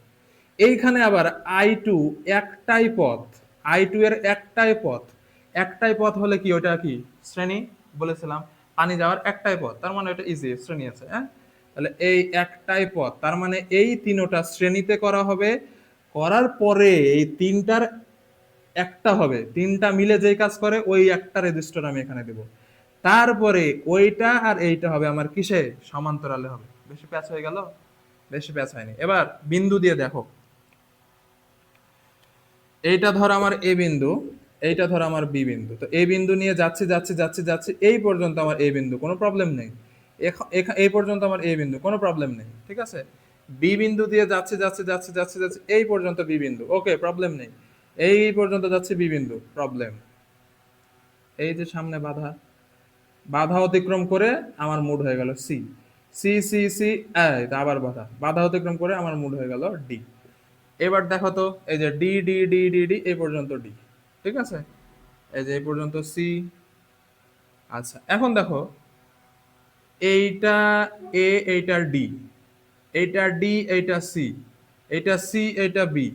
এইখানে আবার I2 একটাই পথ, I2 এর একটাই পথ। একটাই পথ হলে কি ওটা কি শ্রেণী বলেছিলাম, পানি যাওয়ার একটাই পথ, তার মানে এটা ইজি শ্রেণী আছে। হ্যাঁ, তাহলে এই একটাই পথ, তার মানে এই তিনটা শ্রেণীতে করা হবে। করার পরে এই তিনটার একটা হবে, তিনটা মিলে যেই কাজ করে ওই একটা রেজিস্টার আমি এখানে দেব। তারপরে ওইটা আর এইটা হবে আমার কিসে, সমান্তরালে হবে। বেশি প্যাচ হয়ে গেল? বেশি প্যাচ হয়নি। এবার বিন্দু দিয়ে দেখো, এইটা ধর আমার এ বিন্দু, এইটা ধর আমার বি বিন্দু। তো এই বিন্দু নিয়ে যাচ্ছি যাচ্ছি যাচ্ছি যাচ্ছি, এই পর্যন্ত আমার এ বিন্দু, কোনো প্রবলেম নেই। এই পর্যন্ত আমার এ বিন্দু, কোনো প্রবলেম নেই। ঠিক আছে, বি বিন্দু দিয়ে যাচ্ছি যাচ্ছি যাচ্ছি যাচ্ছি যাচ্ছি, এই পর্যন্ত বি বিন্দু, ওকে প্রবলেম নেই। এই পর্যন্ত যাচ্ছে বি বিন্দু, প্রবলেম। এই যে সামনে বাধা, বাধা অতিক্রম করে আমার মুড হয়ে গেল সি, সি সি সি, আবার বাধা, বাধা অতিক্রম করে আমার মুড হয়ে গেল ডি। এবার দেখো তো, এই যে D D D D D এই পর্যন্ত ডি। ঠিক আছে, এই যে এই পর্যন্ত সি। আচ্ছা, এখন দেখো এইটা এ, এইটা ডি, এইটা ডি, এইটা সি, এইটা সি, এইটা বি।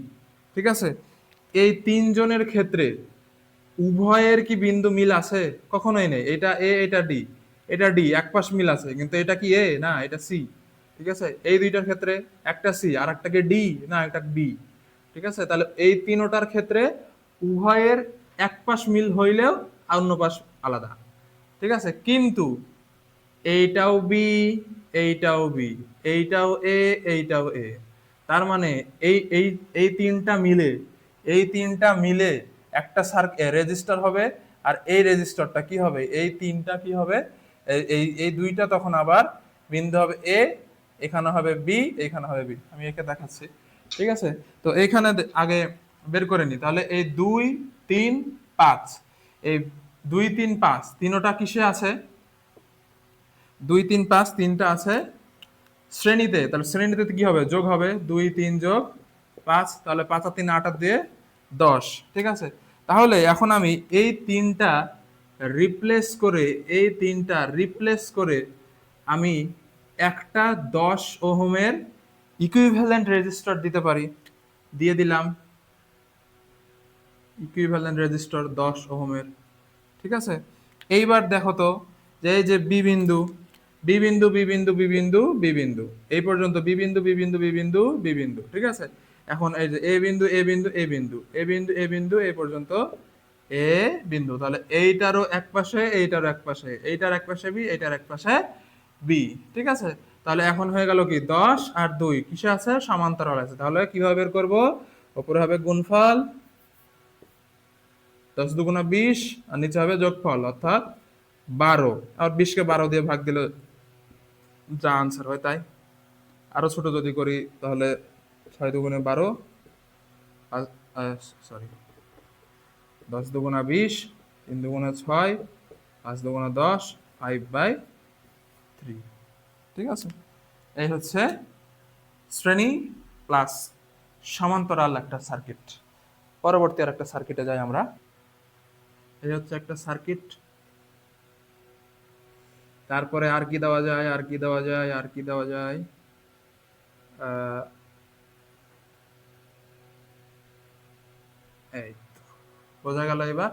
ঠিক আছে, এই তিনজনের ক্ষেত্রে উভয়ের কি বিন্দু মিল আছে? কখনোই নেই। এটা এ, এটা ডি, এটা ডি, এক পাশ মিল আছে, কিন্তু এটা কি এ না, এটা সি। ঠিক আছে, এই দুইটার ক্ষেত্রে একটা সি আর একটাকে ডি না, একটা বি। ঠিক আছে, তাহলে এই তিনটার ক্ষেত্রে উভয়ের এক পাশ মিল হইলেও অন্য পাশ আলাদা। ঠিক আছে, কিন্তু এইটাও বি, এইটাও বি, এইটাও এ, এইটাও এ। তার মানে এই এই এই তিনটা মিলে, এই তিনটা মিলে একটা রেজিস্টার হবে। আর এই রেজিস্টারটা কি হবে, এই তিনটা কি হবে, এই এই এই দুইটা তখন আবার বিন্দু হবে এ, এখানে হবে বি, এখানে হবে বি। আমি একে দেখাচ্ছি। ঠিক আছে, তো এইখানে আগে বের করে নি, তাহলে এই 2 3 5, এই 2 3 5 তিনোটা কিসে আছে? 2 3 5 তিনটা আছে শ্রেণীতে। তাহলে শ্রেণীতে কি হবে? যোগ হবে, 2 3 যোগ 5, তাহলে 5 আর 3 8 আর 2 10। ঠিক আছে, তাহলে এখন আমি এই তিনটা রিপ্লেস করে, এই তিনটা রিপ্লেস করে আমি একটা 10 ওহমের ইকুইভ্যালেন্ট রেজিস্টর দিতে পারি। দিয়ে দিলাম ইকুইভ্যালেন্ট রেজিস্টর 10 ওহমের। ঠিক আছে, এইবার দেখো তো যে এই যে বি বিন্দু, বি বিন্দু, বি বিন্দু, বি বিন্দু, বি বিন্দু, এই পর্যন্ত বি বিন্দু, বি বিন্দু, বি বিন্দু, বি বিন্দু। ঠিক আছে, এখন এই যে এ বিন্দু, এ বিন্দু, এ বিন্দু, এ বিন্দু, এ বিন্দু, এই পর্যন্ত এ বিন্দু। তাহলে এইটারও এক পাশে, এইটারও এক পাশে, এইটার এক পাশে বি, এইটার এক পাশে বি। ঠিক আছে, তাহলে এখন হয়ে গেল কি 10 আর 2 কিসে আছে? সমান্তরাল আছে। তাহলে কিভাবে বের করব? উপরে হবে গুণফল 10 দুগুণা 20, আর নিচে হবে যোগফল অর্থাৎ 12। আর 20 কে 12 দিয়ে ভাগ দিলে যা আনসার হয় তাই। আরো ছোট যদি করি তাহলে 6 দুগুণে 12, সরি 10 দুগুণা 20, 3 দুগুণা 6, 5 দুগুণা 10, 5/3। ঠিক আছে, এই হচ্ছে শ্রেণী প্লাস সমান্তরাল একটা সার্কিট। পরবর্তী আর একটা সার্কিটে যাই আমরা। এই হচ্ছে একটা সার্কিট। তারপরে আর কি দেওয়া যায়, আর কি দেওয়া যায়, আর কি দেওয়া যায়? আহ, এই তো বোঝা গেল এবার।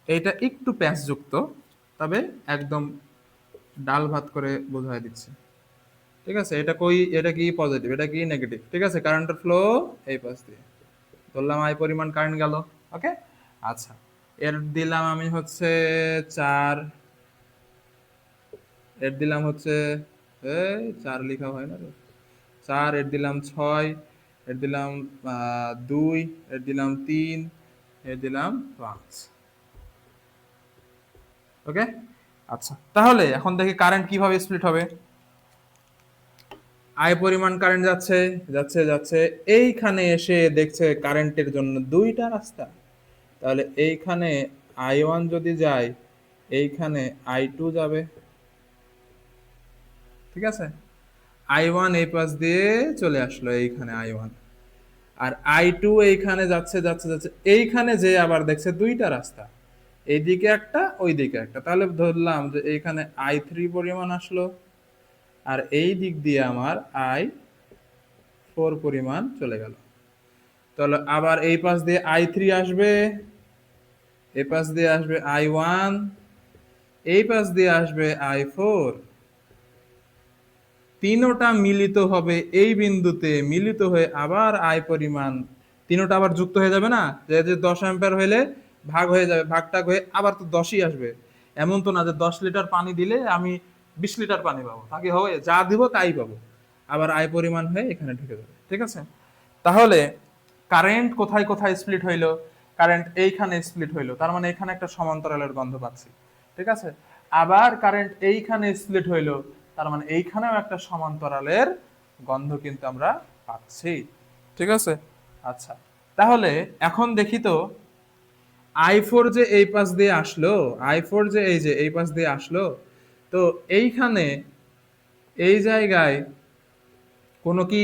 এইটা একটু প্যাচযুক্ত, তবে একদম ডাল ভাত করে বোঝাই দিচ্ছে। ঠিক আছে, এটা কই, এটা কি পজিটিভ, এটা কি নেগেটিভ। ঠিক আছে, কারেন্টের ফ্লো এই পাশ দিয়ে ধরলাম, আই পরিমাণ কারেন্ট গেল। ওকে, আচ্ছা, এর দিলাম আমি হচ্ছে 4, এর দিলাম হচ্ছে, এই 4 লেখা হয় না রে, 4, এর দিলাম 6, এর দিলাম 2, এর দিলাম 3, এর দিলাম 5। ওকে, আচ্ছা, তাহলে এখন দেখি কারেন্ট কিভাবে স্প্লিট হবে। আই পরিমাণ কারেন্ট যাচ্ছে যাচ্ছে যাচ্ছে, এইখানে এসে দেখছে কারেন্টের জন্য দুইটা রাস্তা। তাহলে এইখানে I1 যদি যায়, এইখানে I2 যাবে। ঠিক আছে, I1 এই পাশ দিয়ে চলে আসলো, এইখানে I1, আর I2 এইখানে যাচ্ছে যাচ্ছে যাচ্ছে, এইখানে যে আবার দেখছে দুইটা রাস্তা, এইদিকে একটা ওইদিকে একটা। তাহলে ধরলাম যে এইখানে I3 পরিমাণ আসলো, আর এই দিক দিয়ে আমার I4 পরিমাণ চলে গেল। তাহলে আবার এই পাশ দিয়ে I3 আসবে, এই পাশ দিয়ে আসবে I1, এই পাশ দিয়ে আসবে I4, তিনোটা মিলিত হবে এই বিন্দুতে, মিলিত হয়ে আবার আই পরিমাণ, তিনোটা আবার যুক্ত হয়ে যাবে না, যে যে 10 অ্যাম্পিয়ার হইলে ভাগ হয়ে যাবে, ভাগটাগ হয়ে আবার তো 10ই আসবে। এমন তো না যে 10 লিটার পানি দিলে আমি 20 লিটার পানি পাবো, তাকে হবে যা দিব তাই পাবো, আবার আই পরিমাণ হয়ে এখানে ঢুকে যাবে। ঠিক আছে, তাহলে কারেন্ট কোথায় কোথায় স্প্লিট হইলো? কারেন্ট এইখানে স্প্লিট হইলো, তার মানে এখানে একটা সমান্তরালের গন্ধ পাচ্ছি। ঠিক আছে, আবার কারেন্ট এইখানে স্প্লিট হইলো, তার মানে এইখানেও একটা সমান্তরালের গন্ধ কিন্তু আমরা পাচ্ছি। ঠিক আছে, আচ্ছা, তাহলে এখন দেখি তো I4 যে এই পাশ দিয়ে আসলো, I4 যে এই যে এই পাশ দিয়ে আসলো, তো এইখানে এই জায়গায় কোনো কি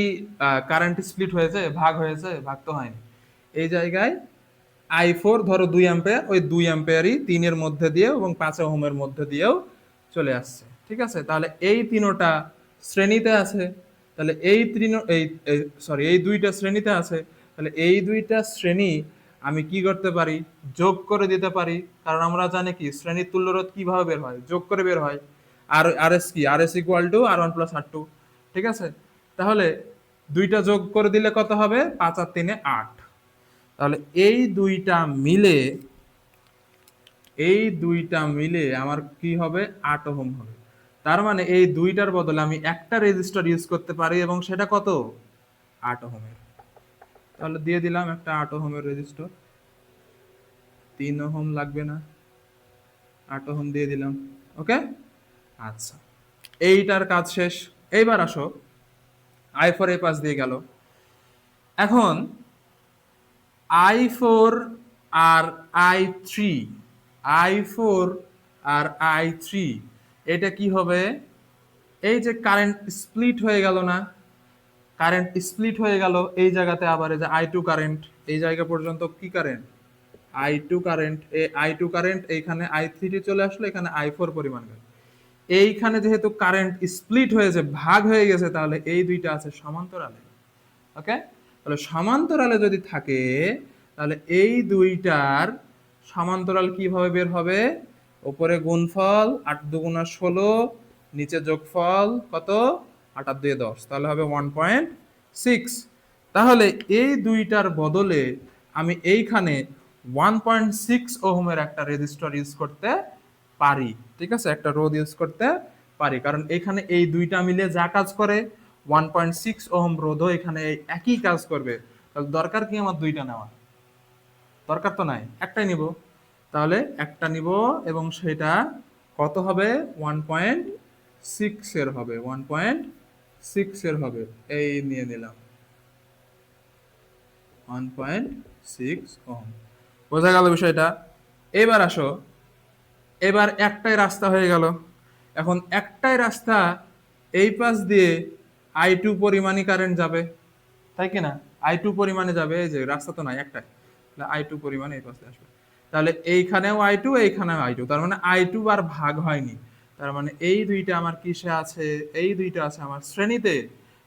কারেন্ট স্প্লিট হয়েছে, ভাগ হয়েছে? ভাগ তো হয়নি। এই জায়গায় I4 ধরো 2 অ্যাম্পিয়ার, ওই 2 অ্যাম্পিয়ারই 3 এর মধ্যে দিয়েও এবং 5 ওহমের মধ্যে দিয়েও চলে আসছে। ঠিক আছে, তাহলে এই তিনোটা শ্রেণীতে আছে। তাহলে এই তিন, এই সরি, এই দুইটা শ্রেণীতে আছে। তাহলে এই দুইটা শ্রেণী আমি কি করতে পারি? যোগ করে দিতে পারি। কারণ আমরা জানি কি শ্রেণীর তুল্যরোধ কিভাবে বের হয়? যোগ করে বের হয়। আর আর এস কি, R S equal to R1 plus R2। ঠিক আছে, তাহলে দুইটা যোগ করে দিলে কত হবে? 5 আর 3 8। তাহলে এই দুইটা মিলে, এই দুইটা মিলে আমার কি হবে? 8 ওহম হবে। তার মানে এই দুইটার বদলে আমি একটা রেজিস্টার ইউজ করতে পারি, এবং সেটা কত? 8 ওহমের। তাহলে দিয়ে দিলাম একটা 8 ওহমের রেজিস্টার, 3 ওহম লাগবে না, 8 ওহম দিয়ে দিলাম। ওকে, আচ্ছা, এইটার কাজ শেষ। এইবার আসো, I4 এই পাশ দিয়ে গেল। এখন I4 আর I3, I4 আর I3, এটা কি হবে? এই যে কারেন্ট স্প্লিট হয়ে গেল না, কারেন্ট স্প্লিট হয়ে গেল এই জায়গাতে, আবার এই যে I2 কারেন্ট এই জায়গা পর্যন্ত কি কারেন্ট? I2 কারেন্ট, এই I2 কারেন্ট এইখানে I3 চলে আসলো, এখানে I4 পরিমাণ কারেন্ট। এইখানে যেহেতু কারেন্ট স্প্লিট হয়েছে, ভাগ হয়ে গেছে, তাহলে এই দুইটা আছে সমান্তরালে। ওকে, তাহলে সমান্তরালে যদি থাকে, তাহলে এই দুইটার সমান্তরাল কিভাবে বের হবে? উপরে গুণফল 8 দুগুণা 16, নিচে যোগফল কত? 8 আর 2 10, তাহলে হবে 1.6। তাহলে এই দুইটার বদলে আমি এইখানে 1.6 ওহমের একটা রেজিস্টর ইউজ করতে পারি। ঠিক আছে, একটা রোধ ইউজ করতে পারি, কারণ এখানে এই দুইটা মিলে যা কাজ করে 1.6 ওহম রোধও এখানে এই একই কাজ করবে। তাহলে দরকার কি আমার দুইটা নেওয়া? দরকার তো নাই, একটাই নিব। তাহলে একটা নিব এবং সেটা কত হবে? 1.6 এর হবে, 1.6 এর হবে। এই নিয়ে নিলাম 1.6 ওহম। বোঝা গেল বিষয়টা? এবার আসো, এবার একটাই রাস্তা হয়ে গেল। এখন একটাই রাস্তা, এই পাশ দিয়ে I2 পরিমাণই কারেন্ট যাবে, তাই কি না? I2 পরিমাণে যাবে, এই যে রাস্তা তো নাই, একটাই, তাহলে I2 পরিমাণে এই পাশে আসবে। তাহলে এইখানেও I2, এইখানেও I2, তার মানে I2 আর ভাগ হয়নি। তার মানে এই দুইটা আমার কিসে আছে? এই দুইটা আছে আমার শ্রেণীতে।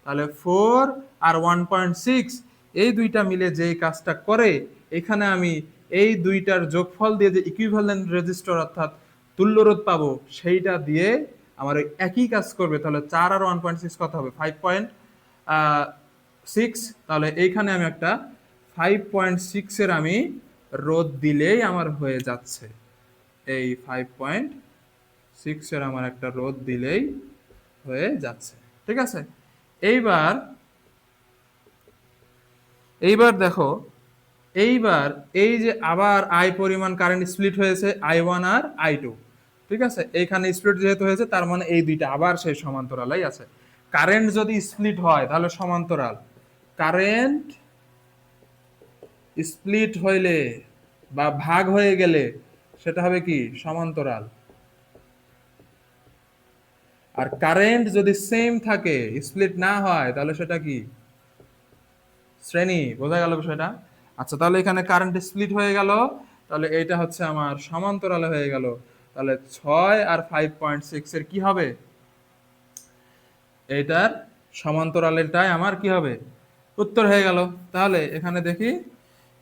তাহলে 4 আর 1.6 এই দুইটা মিলে যেই কাজটা করে, এখানে আমি এই দুইটার যোগফল দিয়ে যে ইকুইভ্যালেন্ট রেজিস্টর অর্থাৎ তুল্য রোধ পাবো, সেইটা দিয়ে আমার ওই একই কাজ করবে। তাহলে 4 আর 1.6 কত হবে? 5.6। তাহলে এইখানে আমি একটা 5.6 এর আমি রোধ দিলেই আমার হয়ে যাচ্ছে। এই 5.6 এর আমার একটা রোধ দিলেই হয়ে যাচ্ছে। ঠিক আছে, এইবার এইবার দেখো, এইবার এই যে আবার আই পরিমাণ কারেন্ট স্প্লিট হয়েছে, I1 আর I2। ঠিক আছে, এইখানে স্প্লিট যেহেতু হয়েছে, তার মানে এই দুইটা আবার সেই সমান্তরালেই আছে। কারেন্ট যদি স্প্লিট হয় তাহলে সমান্তরাল। কারেন্ট স্প্লিট হইলে বা ভাগ হয়ে গেলে সেটা হবে কি? সমান্তরাল। আর কারেন্ট যদি সেম থাকে, স্প্লিট না হয়, তাহলে সেটা কি? শ্রেণী। বোঝা গেল বিষয়টা? আচ্ছা, তাহলে এখানে কারেন্ট স্প্লিট হয়ে গেল, তাহলে এইটা হচ্ছে আমার সমান্তরালে হয়ে গেল। তাহলে 6 আর 5.6 এর কি হবে? এইটার সমান্তরালেরটাই আমার কি হবে? উত্তর হয়ে গেল। তাহলে এখানে দেখি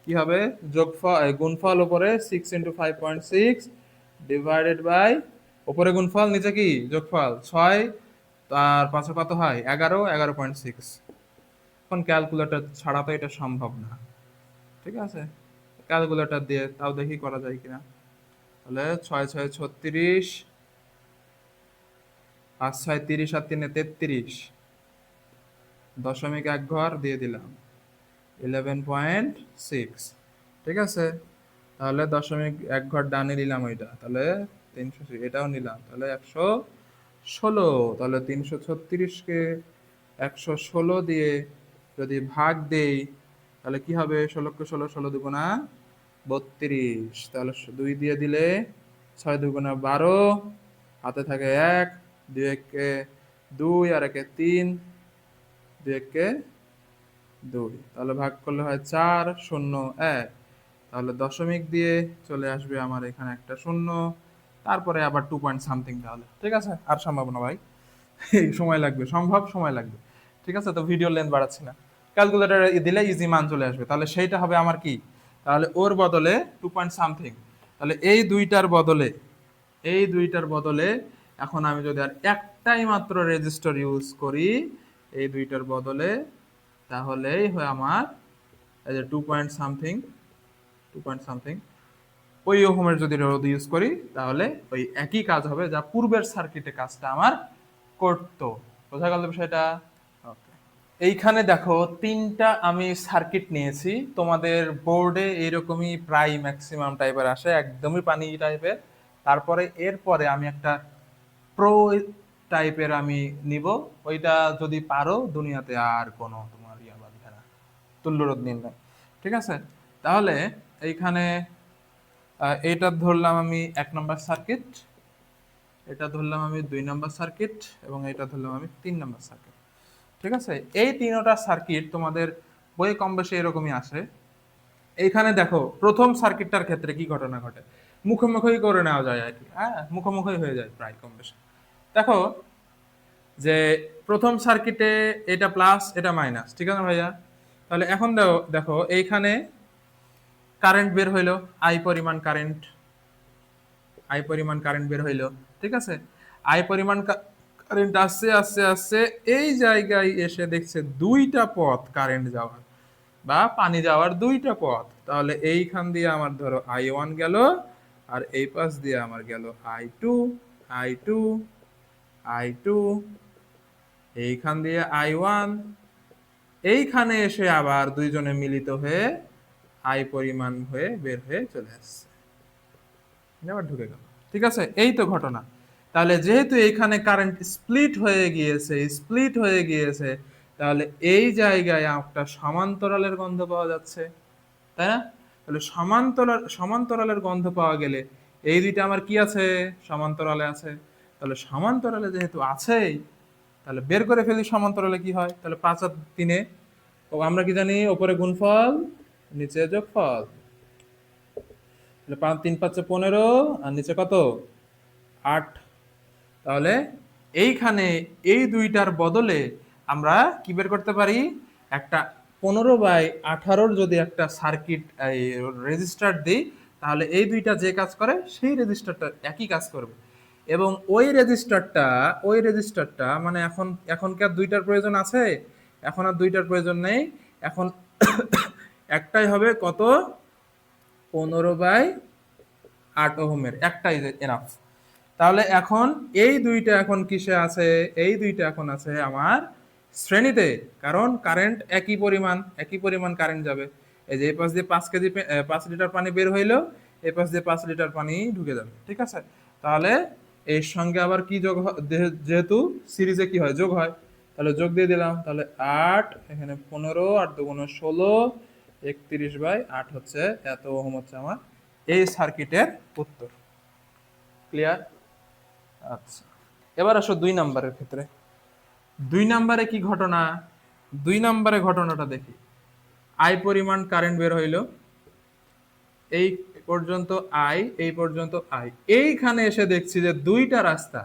কি হবে? যোগফল, গুণফল উপরে 6 ইন্টু 5.6 ডিভাইডেড বাই, উপরে গুণফল নিচে কি যোগফল, 6 আর 5 কত হয়? 11, 11.6। এখন ক্যালকুলেটর ছাড়া তো এটা সম্ভব না। ঠিক আছে, ক্যালকুলেটর দিয়ে তাও দেখি করা যায় কিনা। তাহলে 6 6 36, 5 6 30 আর 3 33, দশমিক এক ঘর দিয়ে দিলাম 11.6। ঠিক আছে, তাহলে দশমিক এক ঘর ডানে নিলাম ওইটা, তাহলে 300, এটাও নিলাম, তাহলে 116। তাহলে 336কে 116 দিয়ে যদি ভাগ দেই, তাহলে কি হবে? 16কে 16, 16 দুগুণা 32, তাহলে 2 দিয়ে দিলে 6 দুগুণা 12, হাতে থাকে 1, 2 একে 2 আর একে 3, 2 একে 2, তাহলে ভাগ করলে হয় 4 0 1। তাহলে দশমিক দিয়ে চলে আসবে আমার এখানে একটা শূন্য, তারপরে আবার 2 পয়েন্ট সামথিং। তাহলে ঠিক আছে, আর সম্ভব না ভাই, এই সময় লাগবে, সম্ভব সময় লাগবে। ঠিক আছে, তো ভিডিও লেন্থ বাড়াচ্ছি না, ক্যালকুলেটর দিলে ইজি মান চলে আসবে। তাহলে সেইটা হবে আমার কি? তাহলে ওর বদলে 2 পয়েন্ট সামথিং। তাহলে এই দুইটার বদলে, এই দুইটার বদলে এখন আমি যদি আর একটাই মাত্র রেজিস্টর ইউজ করি এই দুইটার বদলে, তাহলেই হয় আমার এই যে 2 পয়েন্ট সামথিং, 2 পয়েন্ট সামথিং ওই ওহমের যদি রোধ ইউজ করি, তাহলে ওই একই কাজ হবে যা পূর্বের সার্কিটে কাজটা আমার করতো। বোঝা গেল বিষয়টা? ওকে, এইখানে দেখো তিনটা আমি সার্কিট নিয়েছি। তোমাদের বোর্ডে এইরকমই প্রায় ম্যাক্সিমাম টাইপের আসে, একদমই পানি টাইপের। তারপরে এরপরে আমি একটা প্রো টাইপের আমি নিব, ওইটা যদি পারো দুনিয়াতে আর কোনো তোমার ইয়া বাঁধবে না, তুল্যরোধ নির্ণয়। ঠিক আছে, তাহলে এইখানে এইটা ধরলাম আমি 1 নম্বর সার্কিট, এটা ধরলাম আমি 2 নম্বর সার্কিট, এবং এটা ধরলাম আমি 3 নম্বর সার্কিট। ঠিক আছে, এই তিনটা সার্কিট তোমাদের বইয়ে কম বেশি এরকমই আসে। এইখানে দেখো প্রথম সার্কিটটার ক্ষেত্রে কি ঘটনা ঘটে, মুখোমুখি করে নেওয়া যায় আর কি, হ্যাঁ মুখোমুখি হয়ে যায় প্রায় কম বেশি। দেখো যে প্রথম সার্কিটে এটা প্লাস এটা মাইনাস, ঠিক আছে ভাইয়া? তাহলে এখন দেখো দেখো এইখানে কারেন্ট বের হইলো, আই পরিমাণ কারেন্ট বের হইলো, ঠিক আছে? আই পরিমাণ কারেন্ট আসছে আসছে আসছে, এই জায়গায় এসে দেখছে দুইটা পথ কারেন্ট যাওয়ার বা পানি যাওয়ার দুইটা পথ। তাহলে এইখান দিয়ে আমার ধরো I1 গেল, আর এই পাশ দিয়ে আমার গেল I2, I2, I2, এইখান দিয়ে I1, এইখানে এসে আবার দুইজনে মিলিত হয়ে আই পরিমাণ হয়ে বের হয়ে চলে আসছে, আবার ঢুকে গেল। ঠিক আছে, এই তো ঘটনা। তাহলে যেহেতু এইখানে কারেন্ট স্প্লিট হয়ে গিয়েছে, তাহলে এই জায়গায় একটা সমান্তরালের গন্ধ পাওয়া যাচ্ছে, তাই না? তাহলে সমান্তরালের গন্ধ পাওয়া গেলে এই দুইটা আমার কি আছে, সমান্তরালে আছে। তাহলে সমান্তরালে যেহেতু আছেই, তাহলে বের করে ফেলি সমান্তরালে কি হয়। তাহলে 5 আর 3, ও আমরা কি জানি, ওপরে গুণফল নিচে যোগফল। তাহলে 3 5 15, আর নিচে কত, 8। তাহলে এইখানে এই দুইটার বদলে আমরা কি বের করতে পারি, একটা 15/18 যদি একটা সার্কিট রেজিস্টার দিই, তাহলে এই দুইটা যে কাজ করে সেই রেজিস্টারটা একই কাজ করবে। এবং ওই রেজিস্টারটা মানে এখন কি আর দুইটার প্রয়োজন আছে? এখন আর দুইটার প্রয়োজন নেই। এখন একটাই হবে, কত, 15/8 ওহমের একটাই এনাফ। তাহলে এখন এই দুইটা এখন কিসে আছে, এই দুইটা এখন আছে আমার শ্রেণীতে, কারণ কারেন্ট একই পরিমাণ কারেন্ট যাবে। এই যে এই পাশ দিয়ে 5 লিটার পানি বের হইলো, এই পাশ দিয়ে 5 লিটার পানি ঢুকে যাবে, ঠিক আছে? তাহলে এর সঙ্গে আবার কি যোগ হয়, যেহেতু সিরিজে কি হয়, যোগ হয়, তাহলে যোগ দিয়ে দিলাম। তাহলে 8, এখানে 15, 8 দুগুণে 16, 31/8 হচ্ছে, এত ওহম হচ্ছে আমার এই সার্কিটের উত্তর। ক্লিয়ার? আচ্ছা, এবার আসো 2 নম্বরের ক্ষেত্রে। 2 নম্বরে কি ঘটনা, 2 নম্বরে ঘটনাটা দেখি। আই পরিমাণ কারেন্ট বের হইলো, এই পর্যন্ত আই, এই পর্যন্ত আই। এইখানে এসে দেখছি যে দুইটা রাস্তা,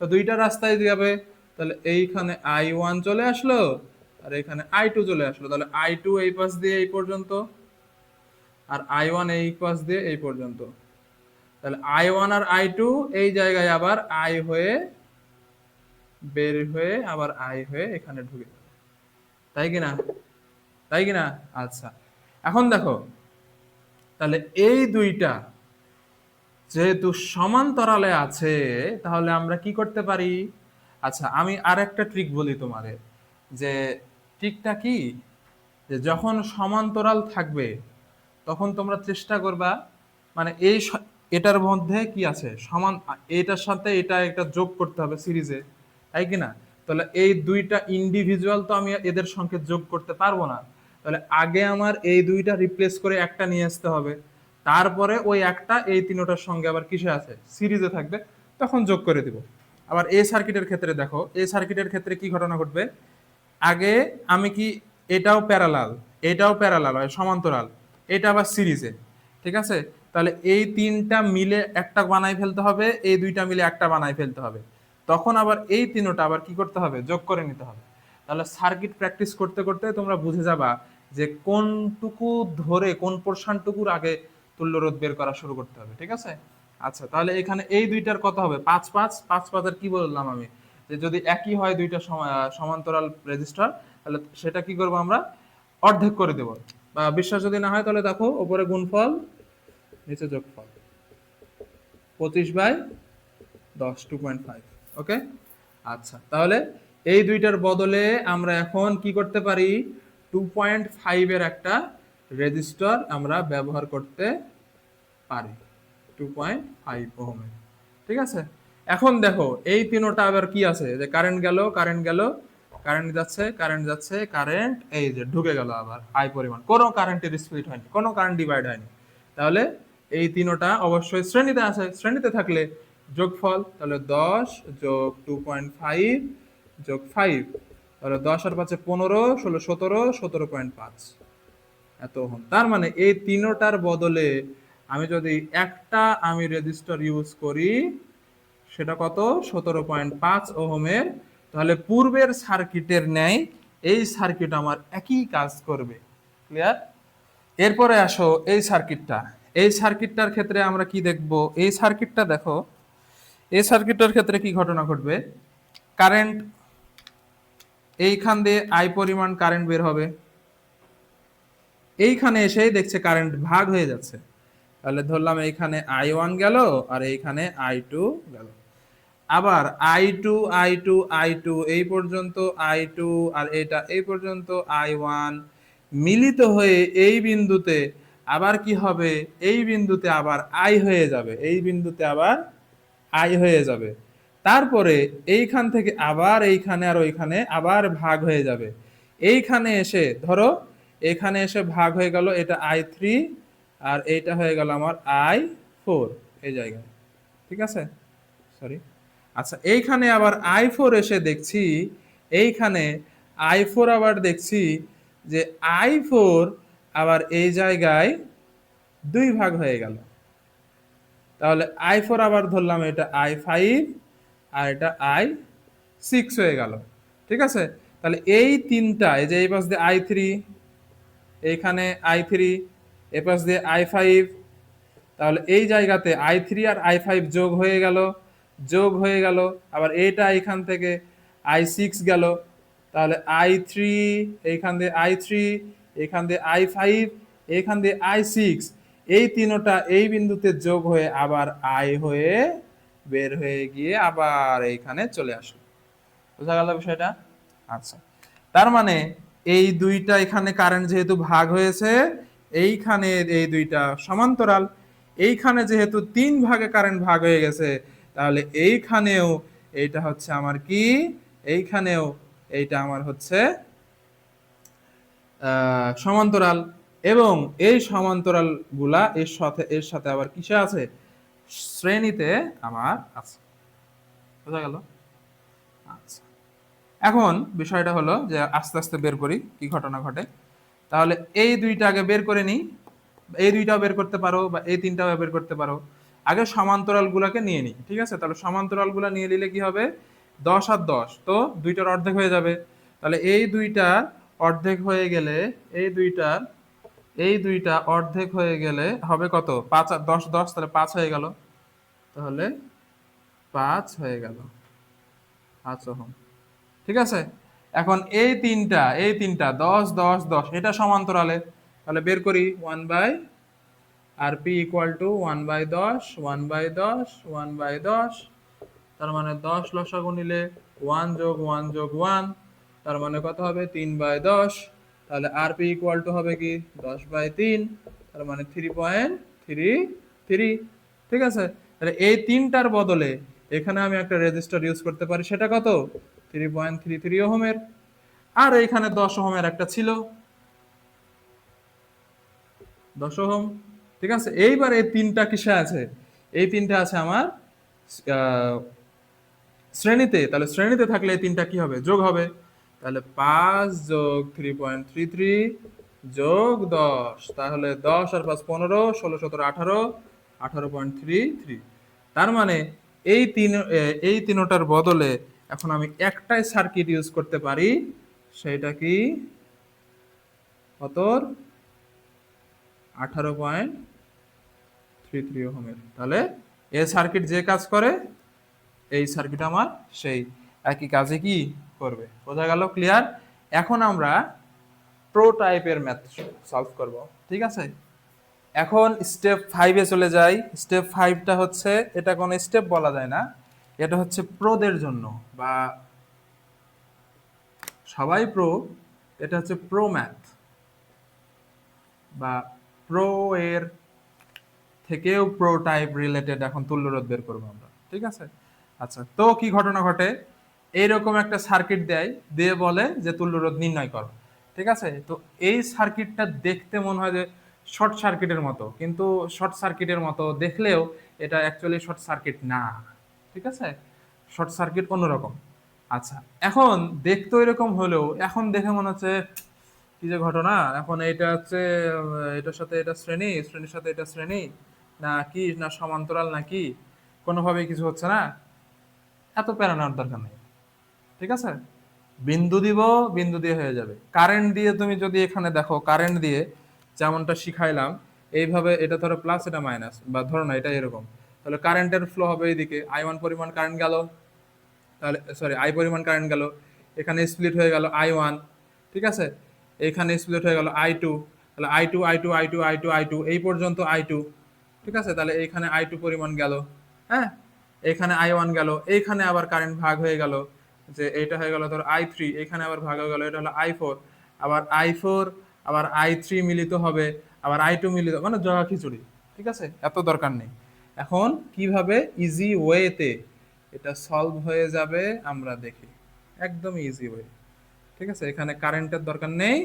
তো দুইটা রাস্তায় যাবে। তাহলে এইখানে I1 চলে আসলো, আর এখানে I2 চলে আসলো। তাহলে I2 এই পাশ দিয়ে এই পর্যন্ত, আর I1 এই পাশ দিয়ে এই পর্যন্ত। তাহলে I1 আর I2 এই জায়গায় আবার আই হয়ে বের হয়ে আবার আই হয়ে এখানে ঢুকে যাবে, তাই কিনা? তাই কিনা? আচ্ছা, এখন দেখো, তাহলে এই দুইটা যেহেতু সমান্তরালে আছে, তাহলে আমরা কি করতে পারি? আচ্ছা, আমি আর একটা ট্রিক বলি তোমাদের, যে ট্রিকটা কি, যে যখন সমান্তরাল থাকবে তখন তোমরা চেষ্টা করবা, মানে এটার মধ্যে কি আছে সমান, এটার সাথে এটা একটা যোগ করতে হবে সিরিজে, তাই কি না? তাহলে এই দুইটা ইন্ডিভিজুয়াল তো আমি এদের সংখ্যা যোগ করতে পারবো না। তাহলে আগে আমার এই দুইটা রিপ্লেস করে একটা নিয়ে আসতে হবে, তারপরে ওই একটা এই তিনটার সঙ্গে আবার কিসে আছে, সিরিজে থাকবে, তখন যোগ করে দিব। আবার এই সার্কিটের ক্ষেত্রে দেখো, এই সার্কিটের ক্ষেত্রে কি ঘটনা ঘটবে, আগে আমি কি, এটাও প্যারালাল হয় সমান্তরাল, এটা আবার সিরিজে, ঠিক আছে? তাহলে এই তিনটা মিলে একটা বানাই ফেলতে হবে, এই দুইটা মিলে একটা বানাই ফেলতে হবে, তখন আবার এই তিনটা আবার কি করতে হবে, যোগ করে নিতে হবে। তাহলে সার্কিট প্র্যাকটিস করতে করতে তোমরা বুঝে যাবা যে কোনটুকু ধরে কোন পোর্শনটুকুর আগে তুল্যরোধ বের করা শুরু করতে হবে, ঠিক আছে? আচ্ছা, তাহলে এখানে এই দুইটার কত হবে, 5 5 আর কি বললাম আমি, যে যদি একই হয় দুইটা সমান্তরাল রেজিস্টার, তাহলে সেটা কি করব আমরা, অর্ধেক করে দেব। বা বিশ্বাস যদি না হয় তাহলে দেখো, উপরে গুণফল নিচে যোগফল, 25/10, 2.5। ওকে, আচ্ছা, তাহলে এই দুইটার বদলে আমরা এখন কি করতে পারি, 2.5 এর একটা রেজিস্টার আমরা ব্যবহার করতে পারি, 2.5 ওহমের, ঠিক আছে? এখন দেখো এই তিনটা আবার কি আছে, যে কারেন্ট গেল, কারেন্ট যাচ্ছে, কারেন্ট এই যে ঢুকে গেল আবার আই পরিমাণ, কোনো কারেন্টের স্প্লিট হয়নি, কোনো কারেন্ট ডিভাইড হয়নি। তাহলে এই তিনোটা অবশ্যই শ্রেণীতে আছে, শ্রেণীতে থাকলে যোগফল, তাহলে 10 যোগ 2.5 যোগ 5, তাহলে 10 আর 5 15, 16 17, 17.5 এত ওহম। তার মানে এই তিনোটার বদলে আমি যদি একটা আমি রেজিস্টার ইউজ করি, সেটা কত? 17.5 ওহমের। তাহলে পূর্বের সার্কিটের ন্যায় এই সার্কিট আমার একই কাজ করবে। ক্লিয়ার? এরপরে আসো এই সার্কিটটা, এই সার্কিটটার ক্ষেত্রে আমরা কি দেখব? এই সার্কিটটা দেখো, এই সার্কিটটার ক্ষেত্রে কি ঘটনা ঘটবে? কারেন্ট এইখান দিয়ে আই পরিমাণ কারেন্ট বের হবে, এইখানে এসেই দেখছে কারেন্ট ভাগ হয়ে যাচ্ছে। তাহলে ধরলাম এইখানে I1 গেল আর এইখানে I2 গেল। আবার I2 I2 I2 এই পর্যন্ত I2 আর এটা এই পর্যন্ত I1 মিলিত হয়ে এই বিন্দুতে আবার কি হবে? এই বিন্দুতে আবার I হয়ে যাবে, এই বিন্দুতে আবার I হয়ে যাবে। তারপরে এইখান থেকে আবার এইখানে আর ওইখানে আবার ভাগ হয়ে যাবে। এইখানে এসে ধরো, এখানে এসে ভাগ হয়ে গেল, এটা I3 আর এইটা হয়ে গেল আমার I4 এই জায়গায়। ঠিক আছে? সরি। আচ্ছা, এইখানে আবার I4 এসে দেখছি, এইখানে I4 আবার দেখছি যে I4 আবার এই জায়গায় 2 ভাগ হয়ে গেল। তাহলে I4 আবার ধরলাম এটা I5 আর এটা I6 হয়ে গেল। ঠিক আছে? তাহলে এই তিনটা, এই যে এই পাশ দিয়ে I3, এইখানে I3, এই পাশ দিয়ে I5, তাহলে এই জায়গাতে I3 আর I5 যোগ হয়ে গেল, যোগ হয়ে গেল। আবার এইটা এখান থেকে I6 গেল, তাহলে I3, এইখান দিয়ে I3, এখান দিয়ে I5, এইখান দিয়ে I6, এই তিনটা এই বিন্দুতে যোগ হয়ে আবার I হয়ে বের হয়ে গিয়ে আবার এইখানে চলে আসলো। বোঝা গেল বিষয়টা? আচ্ছা, তার মানে এই দুইটা এখানে কারেন্ট যেহেতু ভাগ হয়েছে, এইখানে এই দুইটা সমান্তরাল, এইখানে যেহেতু 3 ভাগে কারেন্ট ভাগ হয়ে গেছে, তাহলে এইখানেও এইটা হচ্ছে আমার কি? এইখানেও এইটা আমার হচ্ছে সমান্তরাল। এবং এই সমান্তরাল গুলা এর সাথে আবার কিসে আছে? শ্রেণীতে আমার আছে। বোঝা গেল? আচ্ছা, এখন বিষয়টা হলো যে আস্তে আস্তে বের করি কি ঘটনা ঘটে। তাহলে এই দুইটা আগে বের করে নিই, এই দুইটাও বের করতে পারো বা এই তিনটাও বের করতে পারো। আগে সমান্তরাল গুলাকে নিয়ে নিই, ঠিক আছে? তাহলে সমান্তরাল গুলা নিয়ে নিলে কি হবে? 10 আর 10 তো দুইটার অর্ধেক হয়ে যাবে। তাহলে এই দুইটা অর্ধেক হয়ে গেলে, এই দুইটা অর্ধেক হয়ে গেলে হবে কত? 5 আর 10 10, তাহলে 5 হয়ে গেল। তাহলে 5 হয়ে গেল 5 ওহম। ঠিক আছে? এখন এই তিনটা 10 10 10 এটা সমান্তরালে। তাহলে বের করি 1/RP ইকুয়াল টু 1/10 1/10 1/10, তার মানে 10 লসাগু নিলে 1 যোগ 1 যোগ 1, তার মানে কত হবে? 3/10। তাহলে আরপি ইকুয়াল টু হবে কি? 10/3, তার মানে 3.33। ঠিক আছে? তাহলে এই তিনটার বদলে এখানে আমি একটা রেজিস্টার ইউজ করতে পারি, সেটা কত? 3.33 ওহমের। আর এখানে 10 ওহমের একটা ছিল, 10 ওহম। ঠিক আছে? এইবার এই তিনটা কিসে আছে? এই তিনটা আছে আমার শ্রেণীতে। তাহলে শ্রেণীতে থাকলে এই তিনটা কি হবে? যোগ হবে। তাহলে 5 যোগ 3.33 যোগ 10, তাহলে 10 আর 5 15, 16 17 18, 18.33। তার মানে এই তিনটার বদলে এখন আমি একটাই সার্কিট ইউজ করতে পারি, সেটা কি? কত? 18.33 ওহমের। তাহলে এই সার্কিট যে কাজ করে, এই সার্কিট আমার সেই একই কাজে কি করবে। বোঝা গেল? ক্লিয়ার? এখন আমরা প্রো টাইপের ম্যাথ সলভ করব। ঠিক আছে? এখন স্টেপ 5-এ চলে যাই। স্টেপ 5টা হচ্ছে, এটা কোনো স্টেপ বলা যায় না, এটা হচ্ছে প্রোদের জন্য, বা সবাই প্রো, এটা হচ্ছে প্রো ম্যাথ বা প্রো এর থেকেও প্রো টাইপ রিলেটেড এখন তুল্যরোধ বের করবো আমরা। ঠিক আছে? আচ্ছা, তো কি ঘটনা ঘটে? এইরকম একটা সার্কিট দেয়, দিয়ে বলে যে তুল্য রোধ নির্ণয় করো। ঠিক আছে, তো এই সার্কিটটা দেখতে মনে হয় যে শর্ট সার্কিটের মতো, কিন্তু শর্ট সার্কিটের মতো দেখলেও এটা অ্যাকচুয়ালি শর্ট সার্কিট না। ঠিক আছে, শর্ট সার্কিট অন্যরকম। আচ্ছা, এখন দেখতে এরকম হলেও এখন দেখে মনে হচ্ছে কি যে ঘটনা, এখন এটা হচ্ছে এটার সাথে এটা শ্রেণী, শ্রেণীর সাথে এটা শ্রেণী, না কি না সমান্তরাল নাকি, কোনোভাবেই কিছু হচ্ছে না। এত প্যারা নেওয়ার দরকার নেই। ঠিক আছে, বিন্দু দিব, বিন্দু দিয়ে হয়ে যাবে। কারেন্ট দিয়ে তুমি যদি এখানে দেখো, কারেন্ট দিয়ে যেমনটা শিখাইলাম, এইভাবে এটা ধরো প্লাস এটা মাইনাস, বা ধরো না এটা এরকম, তাহলে কারেন্টের ফ্লো হবে এইদিকে, I1 পরিমাণ কারেন্ট গেল, তাহলে সরি আই পরিমাণ কারেন্ট গেল, এখানে স্প্লিট হয়ে গেল I1। ঠিক আছে, এখানে স্প্লিট হয়ে গেল I2, তাহলে I2 I2 I2 I2 I2 এই পর্যন্ত I2। ঠিক আছে, তাহলে এইখানে I2 পরিমাণ গেল। হ্যাঁ, এখানে I1 গেল, এইখানে আবার কারেন্ট ভাগ হয়ে গেল, যে এইটা হয়ে গেল ধর I3, এখানে আবার ভাগ হয়ে গেল, এটা হলো I4, আবার I4 আবার I3 মিলিত হবে, আবার I2 মিলিত, মানে জগা খিচুড়ি। ঠিক আছে, এত দরকার নেই। এখন কিভাবে ইজি ওয়েতে এটা সলভ হয়ে যাবে আমরা দেখি, একদম ইজি ওয়ে। ঠিক আছে, এখানে কারেন্টের দরকার নেই,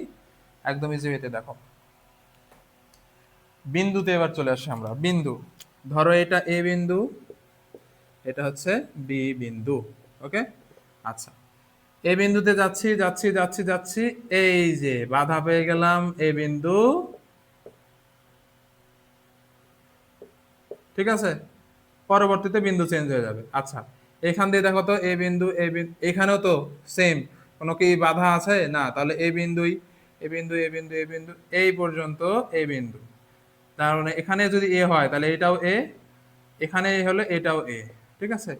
একদম ইজি ওয়েতে দেখো। বিন্দুতে এবার চলে আসি আমরা, বিন্দু। ধরো এটা এ বিন্দু, এটা হচ্ছে বি বিন্দু। ওকে, আচ্ছা, এ বিন্দুতে যাচ্ছি যাচ্ছি যাচ্ছি যাচ্ছি, এই যে বাধা পেয়ে গেলাম এ বিন্দু। ঠিক আছে, পরবর্তীতে বিন্দু চেঞ্জ হয়ে যাবে। আচ্ছা, এখান দিয়ে দেখো তো এ বিন্দু, এ বিন্দু, এখানেও তো সেম, কোনো কি বাধা আছে না, তাহলে এ বিন্দুই, এ বিন্দু এ বিন্দু এ বিন্দু এই পর্যন্ত এ বিন্দু। তার মানে এখানে যদি এ হয় তাহলে এটাও এ, এখানে এ হলে এটাও এ। ঠিক আছে,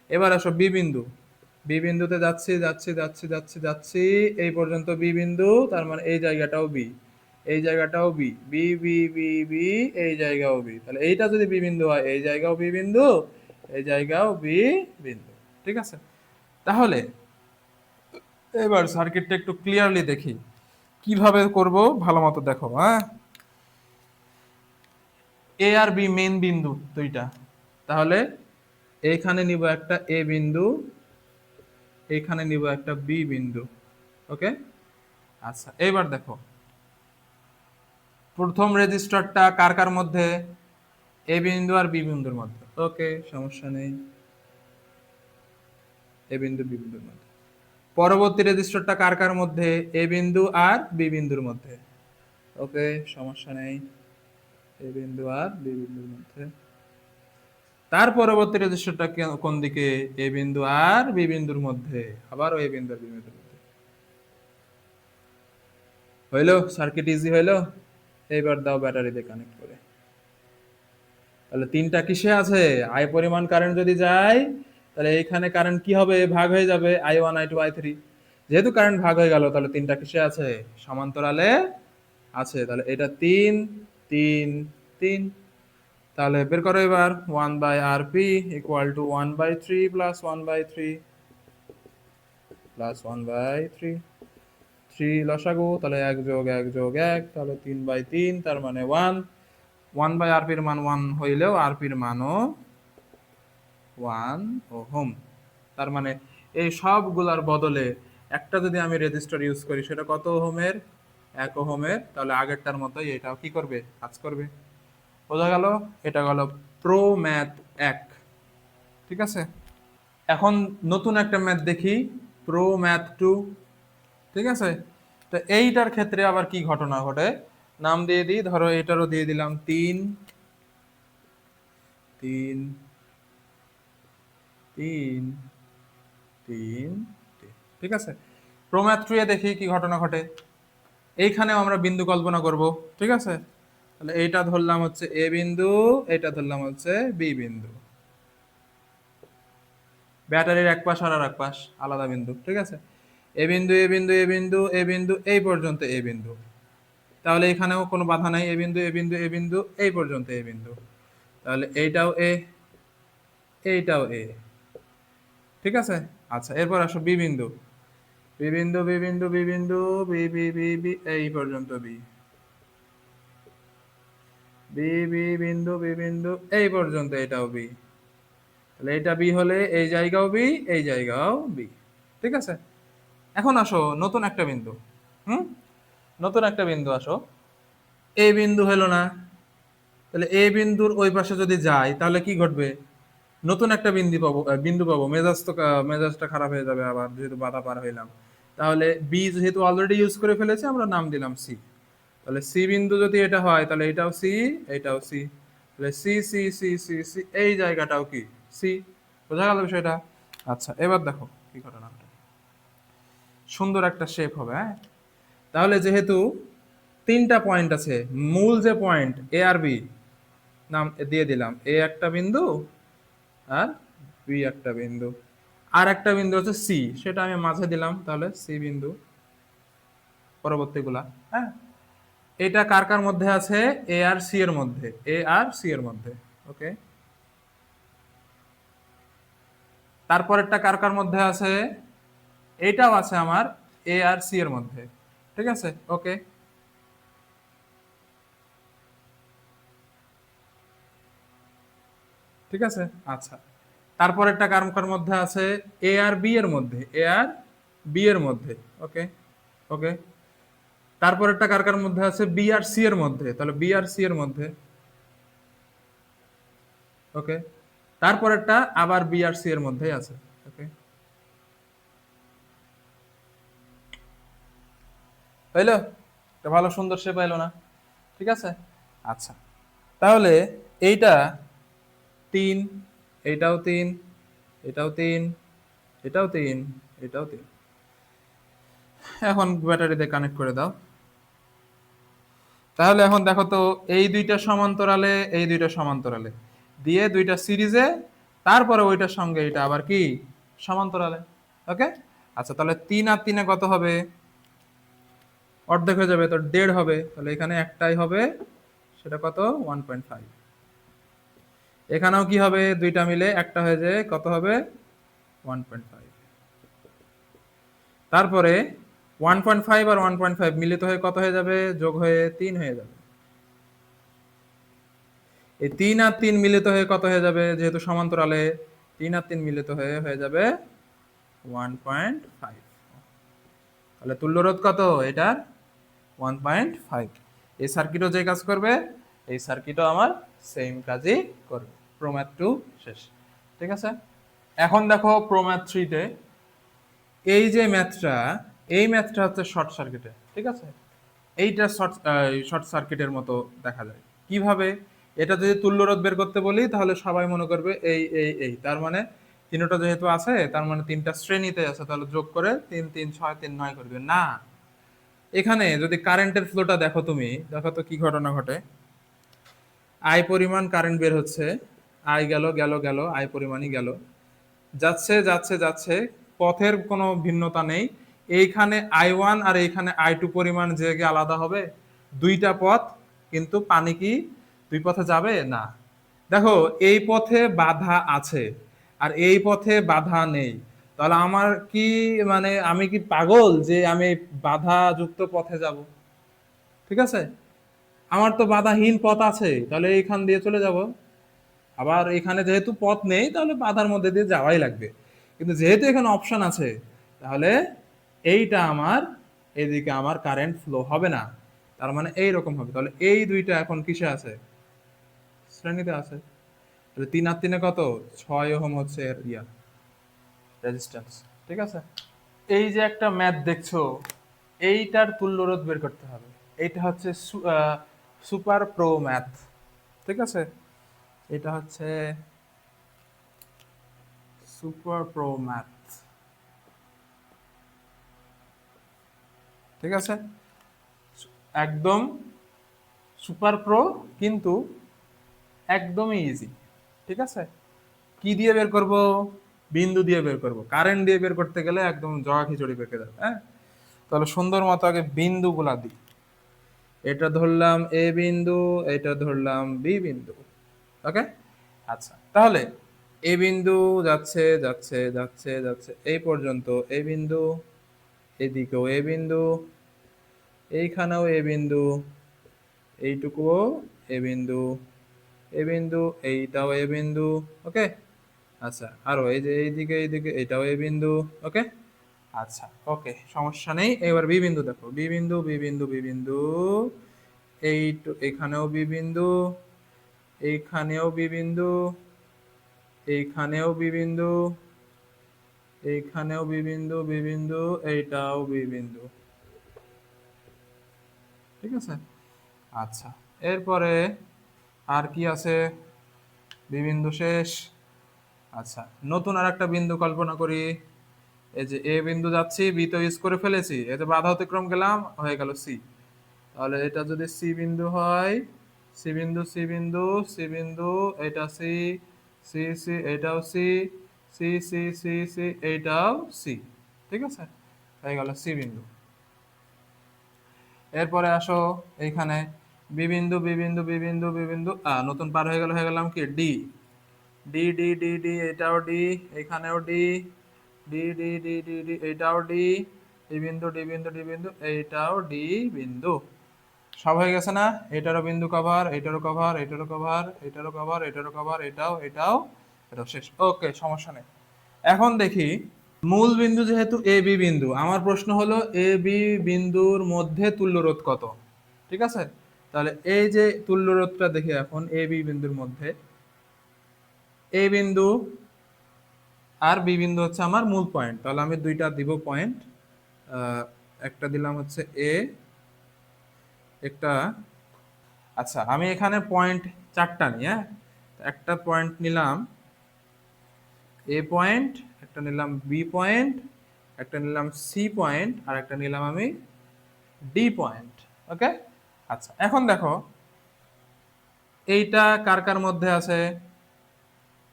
এবার আসো বি বিন্দু, বি বিন্দুতে যাচ্ছি যাচ্ছি যাচ্ছি যাচ্ছি যাচ্ছি এই পর্যন্ত বি বিন্দু, তার মানে এই জায়গাটাও বি, এই জায়গাটাও B, B B B B, এই জায়গাও বি, তাহলে এইটা যদি বি বিন্দু হয় এই জায়গাও বি বিন্দু, এই জায়গাও বি বিন্দু। ঠিক আছে, তাহলে এবার সার্কিটটা একটু ক্লিয়ারলি দেখি কিভাবে করব, ভালো মতো দেখো। হ্যাঁ, এ আর বি মেন বিন্দু দুইটা, তাহলে এইখানে নিব একটা এ বিন্দু, এইখানে নিব একটা বি বিন্দু। ওকে, আচ্ছা, এবার দেখো প্রথম রেজিস্টারটা কার কার মধ্যে, এ বিন্দু আর বি বিন্দুর মধ্যে। ওকে, সমস্যা নেই, এ বিন্দু বি বিন্দুর মধ্যে। পরবর্তী রেজিস্টারটা কার কার মধ্যে, এ বিন্দু আর বি বিন্দুর মধ্যে। ওকে, সমস্যা নেই, এ বিন্দু আর বি বিন্দুর মধ্যে। তার পরবর্তী রেজিস্টারটা কোন দিকে, এ বিন্দু আর বি বিন্দুর মধ্যে, আবারও এ বিন্দু আর বি বিন্দুর মধ্যে। হইলো, সার্কিট ইজি হইলো। এইবার দাও ব্যাটারি দিয়ে কানেক্ট করে। তাহলে তিনটা কিসে আছে, আই পরিমাণ কারেন্ট যদি যায়, তাহলে এইখানে কারেন্ট কি হবে, ভাগ হয়ে যাবে I1 I2 I3। যেহেতু কারেন্ট ভাগ হয়ে গেল, তাহলে তিনটা কিসে আছে, সমান্তরালে আছে। তাহলে এটা 3 3 3। তাহলে বের করো এবার, 1/RP equal to 1/3 plus 1/3 plus 1/3, 3 লসাগু, তাহলে 1 যোগ 1 যোগ 1, তাহলে 3/3, তার মানে 1। 1/RP-র মান 1 হইলেও RP-র মানও 1 ওহম। তার মানে এই সবগুলার বদলে একটা যদি আমি রেজিস্টার ইউজ করি, সেটা কত ওহমের, 1 ওহমের, তাহলে আগেরটার মতোই এটাও কি করবে, কাজ করবে। বোঝা গেল, এটা গেল প্রো ম্যাথ 1। ঠিক আছে, এখন নতুন একটা ম্যাথ দেখি, প্রো ম্যাথ 2। ঠিক আছে, তো এইটার ক্ষেত্রে আবার কি ঘটনা ঘটে, নাম দিয়ে দিই, ধরো এটারও দিয়ে দিলাম 3 3 3 3 3। ঠিক আছে, প্রো ম্যাথ 2 এ দেখি কি ঘটনা ঘটে। এইখানেও আমরা বিন্দু কল্পনা করব। ঠিক আছে, তাহলে এইটা ধরলাম হচ্ছে এ বিন্দু, এটা ধরলাম হচ্ছে বি বিন্দু। ব্যাটারির এক পাশ আর এক পাশ আলাদা বিন্দু। ঠিক আছে, এ বিন্দু এ বিন্দু এ বিন্দু এ বিন্দু এই পর্যন্ত এ বিন্দু, তাহলে এখানেও কোনো বাধা নাই, এ বিন্দু এ বিন্দু এ বিন্দু এই পর্যন্ত এ বিন্দু, তাহলে এইটাও এ, এইটাও এ। ঠিক আছে, আচ্ছা, এরপর আসো বি বিন্দু, বি বিন্দু বি বিন্দু বি বিন্দু বি বি বি বি এই পর্যন্ত বি, বি বি বিন্দু বি বিন্দু এই পর্যন্ত এটাও বি, তাহলে এটা বি হলে এই জায়গাও বি, এই জায়গাও বি। ঠিক আছে, এখন আসো নতুন একটা বিন্দু। হুম, নতুন একটা বিন্দু আসো। এ বিন্দু হলো না, তাহলে এ বিন্দুর ওই পাশে যদি যাই তাহলে কি ঘটবে? নতুন একটা বিন্দু পাবো, বিন্দু পাবো। মেজাজটা খারাপ হয়ে যাবে আবার, যেহেতু বাধা পার হইলাম। তাহলে বি যেহেতু অলরেডি ইউজ করে ফেলেছে, আমরা নাম দিলাম সি। তাহলে সি বিন্দু যদি এটা হয় তাহলে এটাও সি, এটাও সি। তাহলে C C C C C, এই জায়গাটাও কি সি। বোঝা গেল বিষয়টা? আচ্ছা, এবার দেখো কি ঘটনা ঘটে। সুন্দর একটা শেপ হবে, হ্যাঁ। তাহলে যেহেতু তিনটা পয়েন্ট আছে, মূল যে পয়েন্ট এ আর বি, নাম দিয়ে দিলাম। এ একটা বিন্দু আর বি একটা বিন্দু, আর একটা বিন্দু হচ্ছে সি, সেটা আমি মাঝে দিলাম, তাহলে সি বিন্দু। পরবর্তীগুলা, হ্যাঁ। এটা কার কার মধ্যে আছে? এ আর সি এর মধ্যে, এ আর সি এর মধ্যে। ওকে, তারপরেরটা কার কার মধ্যে আছে? এটাও আছে আমার এ আর সি এর মধ্যে। ঠিক আছে, ওকে। ঠিক আছে, আচ্ছা। তারপরেরটা কার কার মধ্যে আছে? এ আর বি এর মধ্যে, এ আর বি এর মধ্যে। ওকে, ওকে। তারপরেরটা কার কার মধ্যে আছে? বি আর সি এর মধ্যে, তাহলে বি আর সি এর মধ্যে। ওকে, তারপরেরটা আবার বি আর সি এর মধ্যেই আছে। ওকে, হইলো? এটা ভালো সুন্দর শেপ পাইলো না? ঠিক আছে, আচ্ছা। তাহলে এইটা 3, এইটাও 3, এটাও 3, এটাও 3, এটাও 3। এখন ব্যাটারি দিয়ে কানেক্ট করে দাও। তাহলে এখন দেখো তো, এই দুইটা সমান্তরালে, এই দুইটা সমান্তরালে দিয়ে দুইটা সিরিজে, তারপরে ওইটার সঙ্গে এটা আবার কি সমান্তরালে। ওকে, আচ্ছা। তাহলে 3 আর 3 কত হবে? অর্ধেক হয়ে যাবে, তো 1.5 হবে। তাহলে এখানে একটাই হবে, সেটা কত? 1.5। এখানেও কি হবে? দুইটা মিলে একটা হয়ে যায়, কত হবে? 1.5। তারপরে 1.5 আর 1.5 মিলিত হয়ে কত হয়ে যাবে? যোগ হয়ে 3 হয়ে যাবে। এই 3 আর 3 মিলিত হয়ে কত হয়ে যাবে? যেহেতু সমান্তরালে, 3 আর 3 মিলিত হয়ে হয়ে যাবে 1.5। তাহলে তুল্যরোধ কত এটার? 1.5। এই সার্কিটও যে কাজ করবে, এই সার্কিটও আমার সেম কাজই করবে। প্রোম্যাথ 2 শেষ। ঠিক আছে, এখন দেখো প্রোম্যাথ 3 তে এই যে ম্যাথটা, এই ম্যাথটা হচ্ছে শর্ট সার্কিটে। ঠিক আছে, এইটা শর্ট সার্কিটের মতো দেখা যায়। কিভাবে? এটা যদি তুল্যরোধ বের করতে বলি তাহলে সবাই মনে করবে এই তার মানে তিনটা যেহেতু আছে, তার মানে তিনটা শ্রেণীতে আছে, তাহলে যোগ করে 3 3 6 3 9 করবে না। এখানে যদি কারেন্টের ফ্লোটা দেখো, তুমি দেখো তো কি ঘটনা ঘটে। আই পরিমাণ কারেন্ট বের হচ্ছে, আই গেল গেল গেল, আই পরিমাণই গেল, যাচ্ছে যাচ্ছে যাচ্ছে, পথের কোনো ভিন্নতা নেই। এইখানে I1 আর এইখানে I2 পরিমাণ যে আলাদা হবে, দুইটা পথ, কিন্তু পানি কি দুই পথে যাবে না? দেখো, এই পথে বাধা আছে আর এই পথে বাধা নেই, তাহলে আমার কি মানে আমি কি পাগল যে আমি বাধা যুক্ত পথে যাব? ঠিক আছে, আমার তো বাধাহীন পথ আছে, তাহলে এইখান দিয়ে চলে যাব। আবার এখানে যেহেতু পথ নেই, তাহলে বাধার মধ্যে দিয়ে যাওয়াই লাগবে। কিন্তু যেহেতু এখানে অপশন আছে, তাহলে এইটা আমার, এদিকে আমার কারেন্ট ফ্লো হবে না। তার মানে এইরকম হবে। তাহলে এই দুইটা এখন কিসে আছে? শ্রেণীতে আছে। তাহলে 3 আর 3 কত? 6 ওহম হচ্ছে এর রেজিস্ট্যান্স। ঠিক আছে, এই যে একটা ম্যাথ দেখছো, এইটার তুল্যরোধ বের করতে হবে। এইটা হচ্ছে সুপার প্রো ম্যাথ। ঠিক আছে, এটা হচ্ছে সুপার প্রো ম্যাথ। ঠিক আছে, একদম সুপার প্রো, কিন্তু একদমই ইজি। ঠিক আছে, কি দিয়ে বের করব? বিন্দু দিয়ে বের করব। কারেন্ট দিয়ে বের করতে গেলে একদম জগা খিচুড়ি পেকে যাবে, হ্যাঁ। তাহলে সুন্দর মতো আগে বিন্দুগুলা দিই। এটা ধরলাম এ বিন্দু, এটা ধরলাম বি বিন্দু। ওকে, আচ্ছা। তাহলে এ বিন্দু যাচ্ছে যাচ্ছে যাচ্ছে যাচ্ছে এই পর্যন্ত এ বিন্দু, এদিকেও এ বিন্দু, এইখানেও এ বিন্দু, এইটুকুও এ বিন্দু, এ বিন্দু, এইটাও এ বিন্দু। ওকে, আচ্ছা। আরো এই যে এইদিকে এইদিকে এটাও এ বিন্দু। ওকে, আচ্ছা, ওকে, সমস্যা নেই। এবার বি বিন্দু দেখো, বি বিন্দু, বি বিন্দু, বি বিন্দু, এখানেও বি বিন্দু, এইখানেও বি বিন্দু, এইখানেও বি বিন্দু, এইখানেও বি বিন্দু, বি বিন্দু, এইটাও বি বিন্দু। ঠিক আছে? আচ্ছা, এরপরে আর কি আছে? বি বিন্দু শেষ। আচ্ছা, নতুন আর একটা বিন্দু কল্পনা করি। এই যে এ বিন্দু যাচ্ছি, বি তো ইউজ করে ফেলেছি, এই যে বাধা অতিক্রম গেলাম, হয়ে গেল সি। তাহলে এটা যদি সি বিন্দু হয়, সি বিন্দু, সি বিন্দু, সি বিন্দু, এটা সি, সি সি, এটাও C, C C C C, এইটাও সি। ঠিক আছে, হয়ে গেল সি বিন্দু। এরপরে আসো এইখানে বি বিন্দু, বি বিন্দু, বি বিন্দু, বি বিন্দু, নতুন পার হয়ে গেল, হয়ে গেলাম কি D, D D D D, এটাও ডি, এখানেও D, D D D D D, এটাও ডি, ডি বিন্দু, ডি বিন্দু, ডি বিন্দু, এইটাও ডি বিন্দু। সব হয়ে গেছে না? এটারও বিন্দু কভার, এটারও কভার, এটারও কভার, এটারও কভার, এটারও কভার, এটাও, এটাও, এটাও শেষ। ওকে, সমস্যা নেই। এখন দেখি, মূল বিন্দু যেহেতু এ বি বিন্দু, আমার প্রশ্ন হলো এ বি বিন্দুর মধ্যে তুল্য রোধ কত? ঠিক আছে, তাহলে এই যে তুল্য রোধটা দেখি এখন এ বি বিন্দুর মধ্যে, এ বিন্দু আর বি বিন্দু হচ্ছে আমার মূল পয়েন্ট, তাহলে আমি দুইটা দিব পয়েন্ট। একটা দিলাম হচ্ছে এ, একটা, আচ্ছা আমি এখানে পয়েন্ট চারটা নিই, হ্যাঁ। একটা পয়েন্ট নিলাম এ পয়েন্ট, একটা নিলাম বি পয়েন্ট, একটা নিলাম সি পয়েন্ট, আর একটা নিলাম আমি ডি পয়েন্ট। ওকে, আচ্ছা এখন দেখো এইটা কার কার মধ্যে আছে?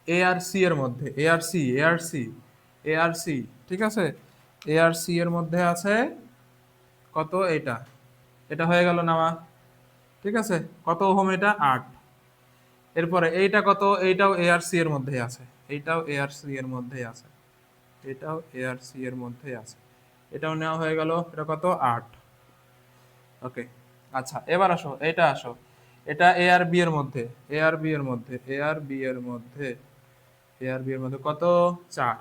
এ আর সি এর মধ্যে, এ আর সি, এ আর সি, এ আর সি, ঠিক আছে, এ আর সি এর মধ্যে আছে কত? এটা, এটা হয়ে গেল নেওয়া। ঠিক আছে, কত ওহম এটা? 8। এরপরে এইটা কত? এইটাও এ আর সি এর মধ্যেই আছে, এইটাও এ আর সি এর মধ্যেই আছে, এটাও এ আর সি এর মধ্যেই আছে, এটাও নেওয়া হয়ে গেল। এটা কত? 8। ওকে, আচ্ছা এবার আসো, এটা আসো, এটা এ আর বি এর মধ্যে, এ আর বি এর মধ্যে, এ আর বি এর মধ্যে, এ আর বি এর মধ্যে কত? 4।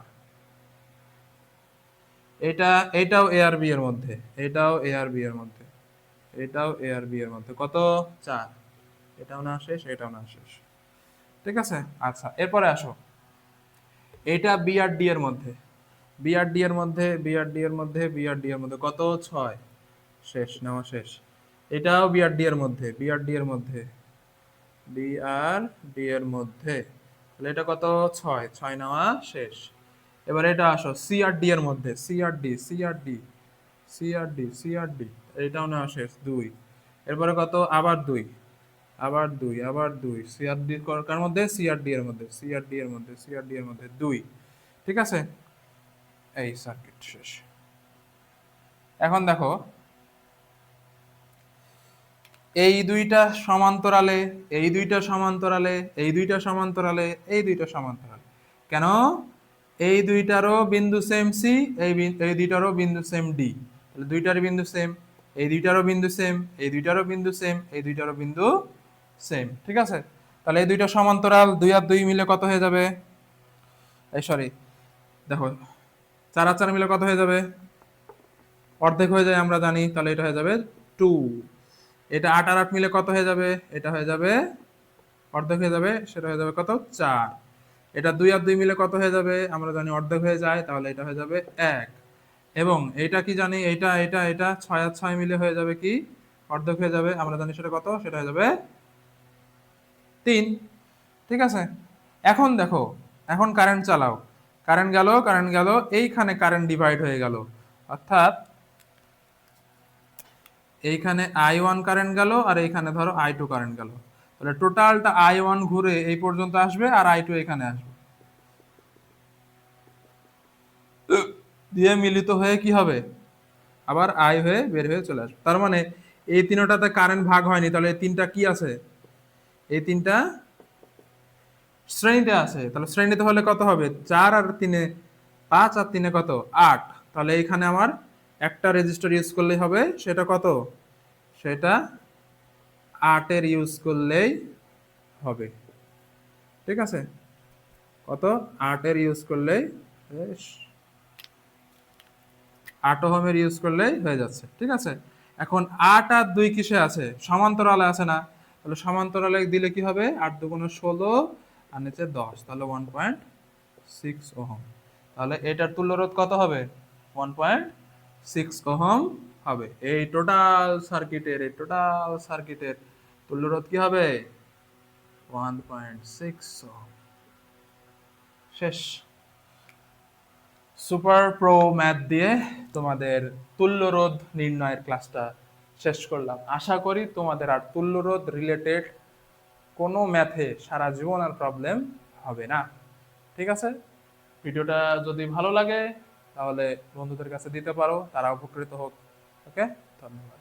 এটা, এটাও এ আর বি এর মধ্যে, এটাও এ আর বি এর মধ্যে, এটাও এ আর বি এর মধ্যে কত? 4। এটাও না শেষ, এটাও না শেষ। ঠিক আছে, আচ্ছা এরপরে আসো, এটা বি আর ডি এর মধ্যে, বি আর ডি এর মধ্যে, বি আর ডি এর মধ্যে, বি আর ডি এর মধ্যে কত? 6। শেষ, নেওয়া শেষ। এটাও বি আর ডি এর মধ্যে, বি আর ডি এর মধ্যে, বি আর ডি এর মধ্যে, তাহলে এটা কত? 6, 6 নেওয়া শেষ। এবার এটা আসো সি আর ডি এর মধ্যে, সি আর ডি, সি আর ডি, সি আর ডি, সি আর ডি, এটাও নেওয়া শেষ, 2। এরপরে কত? আবার 2, আবার 2, আবার 2, সি আর ডি কার মধ্যে? সি আর ডি এর মধ্যে, সি আর ডি এর মধ্যে, সি আর ডি এর মধ্যে 2। ঠিক আছে, এই সার্কিট শেষ। এখন দেখো এই দুইটা সমান্তরালে, এই দুইটা সমান্তরালে, এই দুইটা সমান্তরালে, এই দুইটা সমান্তরালে, কেন? এই দুইটারও বিন্দু সেম সি, এই দুইটারও বিন্দু সেম ডি, তাহলে দুইটারই বিন্দু সেম, এই দুইটারও বিন্দু সেম, এই দুইটারও বিন্দু সেম, এই দুইটারও বিন্দু সেম। ঠিক আছে, তাহলে এই দুইটা সমান্তরাল, 2 আর 2 মিলে কত হয়ে যাবে? এই সরি, দেখো 4 আর 4 মিলে কত হয়ে যাবে? অর্ধেক হয়ে যায় আমরা জানি, তাহলে এটা হয়ে যাবে 2। এটা 8 আর 8 মিলে কত হয়ে যাবে? এটা হয়ে যাবে অর্ধেক হয়ে যাবে, সেটা হয়ে যাবে কত? 4। এটা 2 আর 2 মিলে কত হয়ে যাবে? আমরা জানি অর্ধেক হয়ে যায়, তাহলে এটা হয়ে যাবে 1। এবং এটা কি জানি? এটা এটা এটা 6 আর 6 মিলে হয়ে যাবে কি? অর্ধেক হয়ে যাবে, আমরা জানি সেটা কত? সেটা হয়ে যাবে 3। ঠিক আছে, এখন দেখো, এখন কারেন্ট চালাও, কারেন্ট গেল, কারেন্ট গেল, এইখানে কারেন্ট ডিভাইড হয়ে গেল, অর্থাৎ এইখানে I1 কারেন্ট গেল, আর এইখানে ধরো I2 কারেন্ট গেল, তাহলে টোটালটা I1 ঘুরে এই পর্যন্ত আসবে, আর I2 এখানে আসবে, দিয়ে মিলিত হয়ে কি হবে? আবার আই হয়ে বের হয়ে চলে আসবে। তার মানে এই তিনটাতে কারেন্ট ভাগ হয়নি, তাহলে এই তিনটা কি আছে? এই তিনটা শ্রেণীতে আছে, তাহলে শ্রেণীতে হলে কত হবে? 4 আর 3 5, আর 3 কত? 8। তাহলে এইখানে আমার একটা রেজিস্টার ইউজ করলেই হবে, সেটা কত? সেটা 8 এর ইউজ করলেই হবে। ঠিক আছে, কত? 8 এর ইউজ করলেই বেশ। 8 ওহমের ইউজ করলেই হয়ে যাচ্ছে, ঠিক আছে। এখন 8 আর 2 কিসে আছে? সমান্তরালে আছে না? তাহলে সমান্তরালে দিলে কি হবে? 8 দুগুণে 16 আর নিচে 10, তাহলে 1.6 ওহম। তাহলে এটার তুল্য রোধ কত হবে? 1.6 ওহম হবে। এই টোটাল সার্কিটের তুল্য রোধ কি হবে? 1.6 ওহম। শেষ। সুপার প্রো ম্যাথ দিয়ে তোমাদের তুল্য রোধ নির্ণয়ের ক্লাসটা শেষ করলাম। আশা করি তোমাদের আর তুল্য রোধ রিলেটেড কোনো ম্যাথে সারা জীবন আর প্রবলেম হবে না, ঠিক আছে। ভিডিওটা যদি ভালো লাগে তাহলে বন্ধুদের কাছে দিতে পারো, তারা উপকৃত হোক। ওকে, ধন্যবাদ।